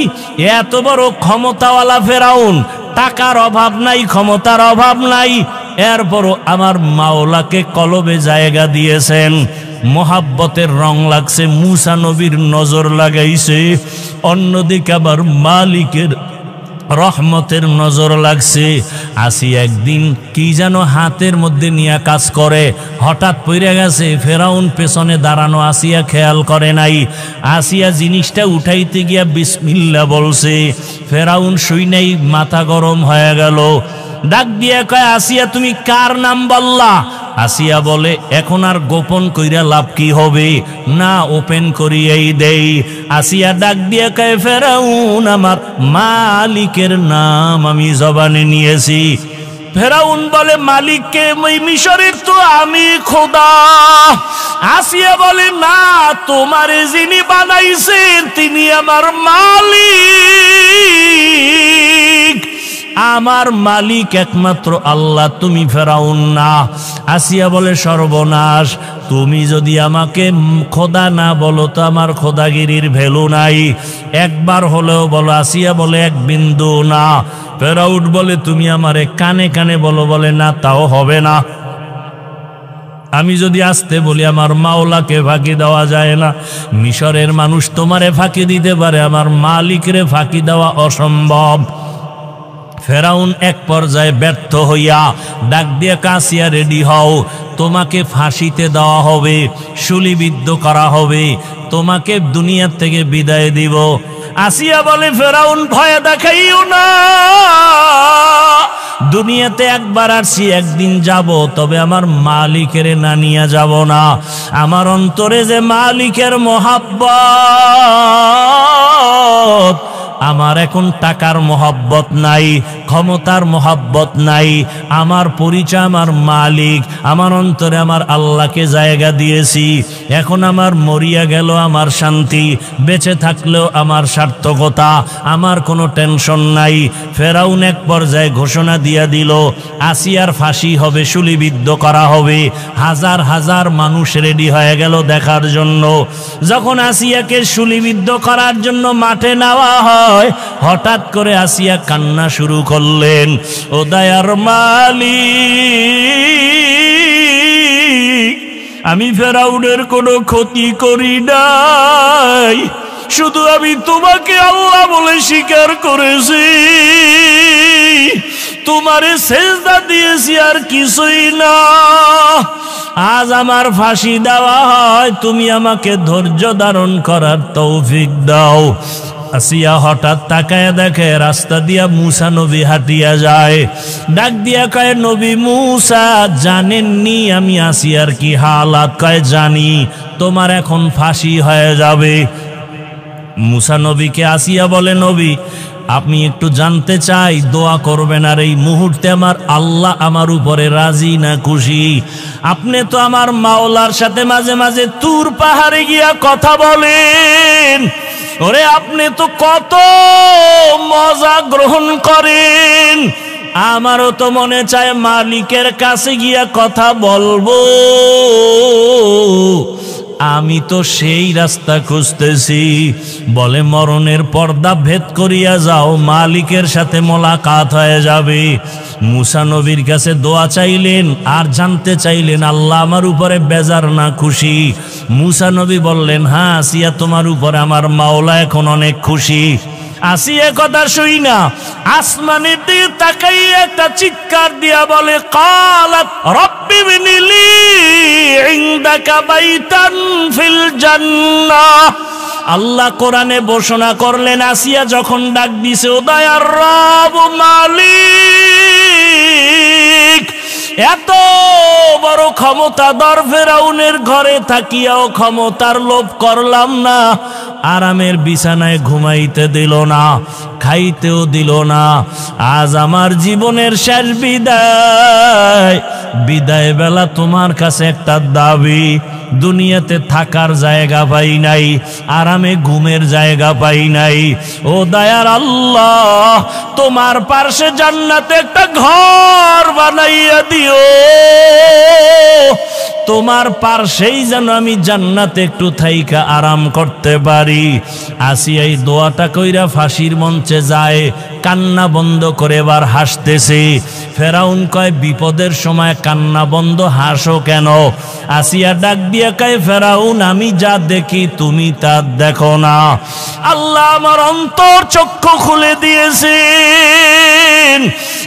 এত বড় ক্ষমতাওয়ালা ফেরাউন, টাকার অভাব নাই, ক্ষমতার অভাব নাই, এরপরও আমার মাওলাকে কলবে জায়গা দিয়েছেন। মোহাব্বতের রং লাগছে, মুসা নবীর নজর লাগাইছে। অন্যদিকে আবার মালিকের রহমতের নজর লাগছে। আসি একদিন কি যেন হাতের মধ্যে নিয়ে কাজ করে, হঠাৎ পড়ে গেছে। ফেরাউন পেছনে দাঁড়ানো, আসিয়া খেয়াল করে নাই। আসিয়া জিনিসটা উঠাইতে গিয়া বিসমিল্লাহ বলছে। ফেরাউন শুই নাই, মাথা গরম হয়ে গেল। ডাক দিয়া কয়, আসিয়া তুমি কার নাম বললা? আসিয়া বলে, এখন আর গোপন কইরা লাভ কি হবে, না ওপেন করিয়াই দেই। আসিয়া ডাক দিয়া কয়, ফেরাউন আমার মালিকের নাম আমি জবানে নিয়েছি। ফেরাউন বলে, মালিককে? মিশরের তো আমি খোদা। আসিয়া বলে, না, তোমারে যিনি বানাইছেন তিনি আমার মালিক। আমার মালিক একমাত্র আল্লাহ, তুমি ফেরাউন না। আসিয়া বলে, সর্বনাশ, তুমি যদি আমাকে খোদা না বলো তো আমার খোদাগিরির ভ্যালু নাই। একবার হলেও বলো। আসিয়া বলে, এক বিন্দু না। ফেরাউন বলে, তুমি আমারে কানে কানে বলো। বলে, না, তাও হবে না। আমি যদি আসতে বলি আমার মাওলাকে ফাঁকি দেওয়া যায় না। মিশরের মানুষ তোমারে ফাঁকি দিতে পারে, আমার মালিকরে ফাঁকি দেওয়া অসম্ভব। ফেরাউন এক পর্যায়ে ব্যর্থ হইয়া ডাক দিয়ে, আসিয়া রেডি হও, তোমাকে ফাঁসিতে দেওয়া হবে, শুলিবিদ্ধ করা হবে, তোমাকে দুনিয়ার থেকে বিদায় দিব। আসিয়া বলে, ফেরাউন ভয় দেখাইও না, দুনিয়াতে একবার আসছি, একদিন যাব, তবে আমার মালিকের না নিয়ে যাব না। আমার অন্তরে যে মালিকের মহব্বত, আমার এখন টাকার মহব্বত নাই, ক্ষমতার মহব্বত নাই। আমার পরিচয় আমার মালিক, আমার অন্তরে আমার আল্লাহকে জায়গা দিয়েছি। এখন আমার মরিয়া গেল আমার শান্তি, বেঁচে থাকলেও আমার সার্থকতা, আমার কোনো টেনশন নাই। ফেরাউন এক পর্যায়ে ঘোষণা দিয়া দিল, আসিয়ার ফাঁসি হবে, শুলিবিদ্ধ করা হবে। হাজার হাজার মানুষ রেডি হয়ে গেল দেখার জন্য। যখন আসিয়াকে শুলিবিদ্ধ করার জন্য মাঠে নেওয়া হয়, হঠাৎ করে আসিয়া কান্না শুরু করলেন। ও দয়ার মালিক, আমি ফেরাউনের কোনো ক্ষতি করি নাই, শুধু আমি তোমাকে আল্লাহ বলে স্বীকার করেছি, তোমারে সেজদা দিয়েছি, আর কিছুই না। আজ আমার ফাঁসি দেওয়া হয়, তুমি আমাকে ধৈর্য ধারণ করার তৌফিক দাও। আসিয়া হঠাৎ তাকায় দেখে রাস্তা দিয়া মুসা নবী হাঁটিয়া যায়। ডাক দিয়া কয়, নবী মুসা, জানেননি আমি আসিয়ার কি হালাত? কয়, জানি, তোমার এখন ফাঁসি হয়ে যাবে। মুসা নবীকে আসিয়া বলে, নবী, আপনি একটু জানতে চাই, দোয়া করবেন, আর এই মুহূর্তে আমার আল্লাহ আমার উপরে রাজি না খুশি? আপনি তো আমার মাওলার সাথে মাঝে মাঝে তুর পাহাড়ে গিয়া কথা বলেন, ওরে আপনি তো কত মজা গ্রহণ করেন, আমারও তো মনে চায় মালিকের কাছে গিয়া কথা বলবো। আমি তো সেই রাস্তা খুঁজতেছি। বলে মরণের পর্দা ভেদ করিয়া যাও, মালিকের সাথে মোলাকাত হয়ে যাবে। মুসা নবীর কাছে দোয়া চাইলেন আর জানতে চাইলেন আল্লাহ আমার উপরে বেজার না খুশি। মুসা নবী বললেন, হ্যাঁ আসিয়া তোমার উপরে আমার মাওলা এখন অনেক খুশি। আসিয়া কথা শুই না আসমানের দিকে তাকাইয়া একটা চিৎকার দিয়া বলে, কালাত রব্বি বিনিলি ইনদাকা বাইতান ফিল জান্নাহ। আল্লাহ কোরআনে ঘোষণা করলেন, আসিয়া যখন ডাক দিছে, ও দয়ার রব মালিক, এত বড় ক্ষমতাধর ফেরাউনের ঘরে থাকিয়াও ক্ষমতার লোভ করলাম না, আরামের বিছানায় ঘুমাইতে দিল না, খাইতেও দিল না। আজ আমার জীবনের শেষ বিদায়, বিদায় বেলা তোমার কাছে একটা দাবি। দুনিয়াতে থাকার জায়গা পাই নাই, আরামে ঘুমের জায়গা পাই নাই। ও দয়ার আল্লাহ, তোমার পার্শ্বে জান্নাতে একটা ঘর বানাইয়া দিও। তোমার পার্শ্বেই যেন আমি জান্নাতে একটু থাইকা আরাম করতে পারি। আসিয়া এই দোয়াটা কইরা ফাঁসির মঞ্চে যায়, কান্না বন্ধ করে এবার হাসতেছে। ফেরাউন কয়, বিপদের সময় কান্না বন্ধ, হাসো কেন? আসিয়া ডাক দিয়া কয়, ফেরাউন আমি যা দেখি তুমি তা দেখো না। আল্লাহ আমার অন্তর চক্ষু খুলে দিয়েছেন,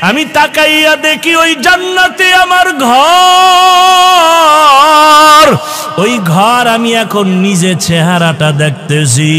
আমি তাকাইয়া দেখি ওই জান্নাতে আমার ঘর, ওই ঘর আমি এখন নিজে চেহারাটা দেখতেছি।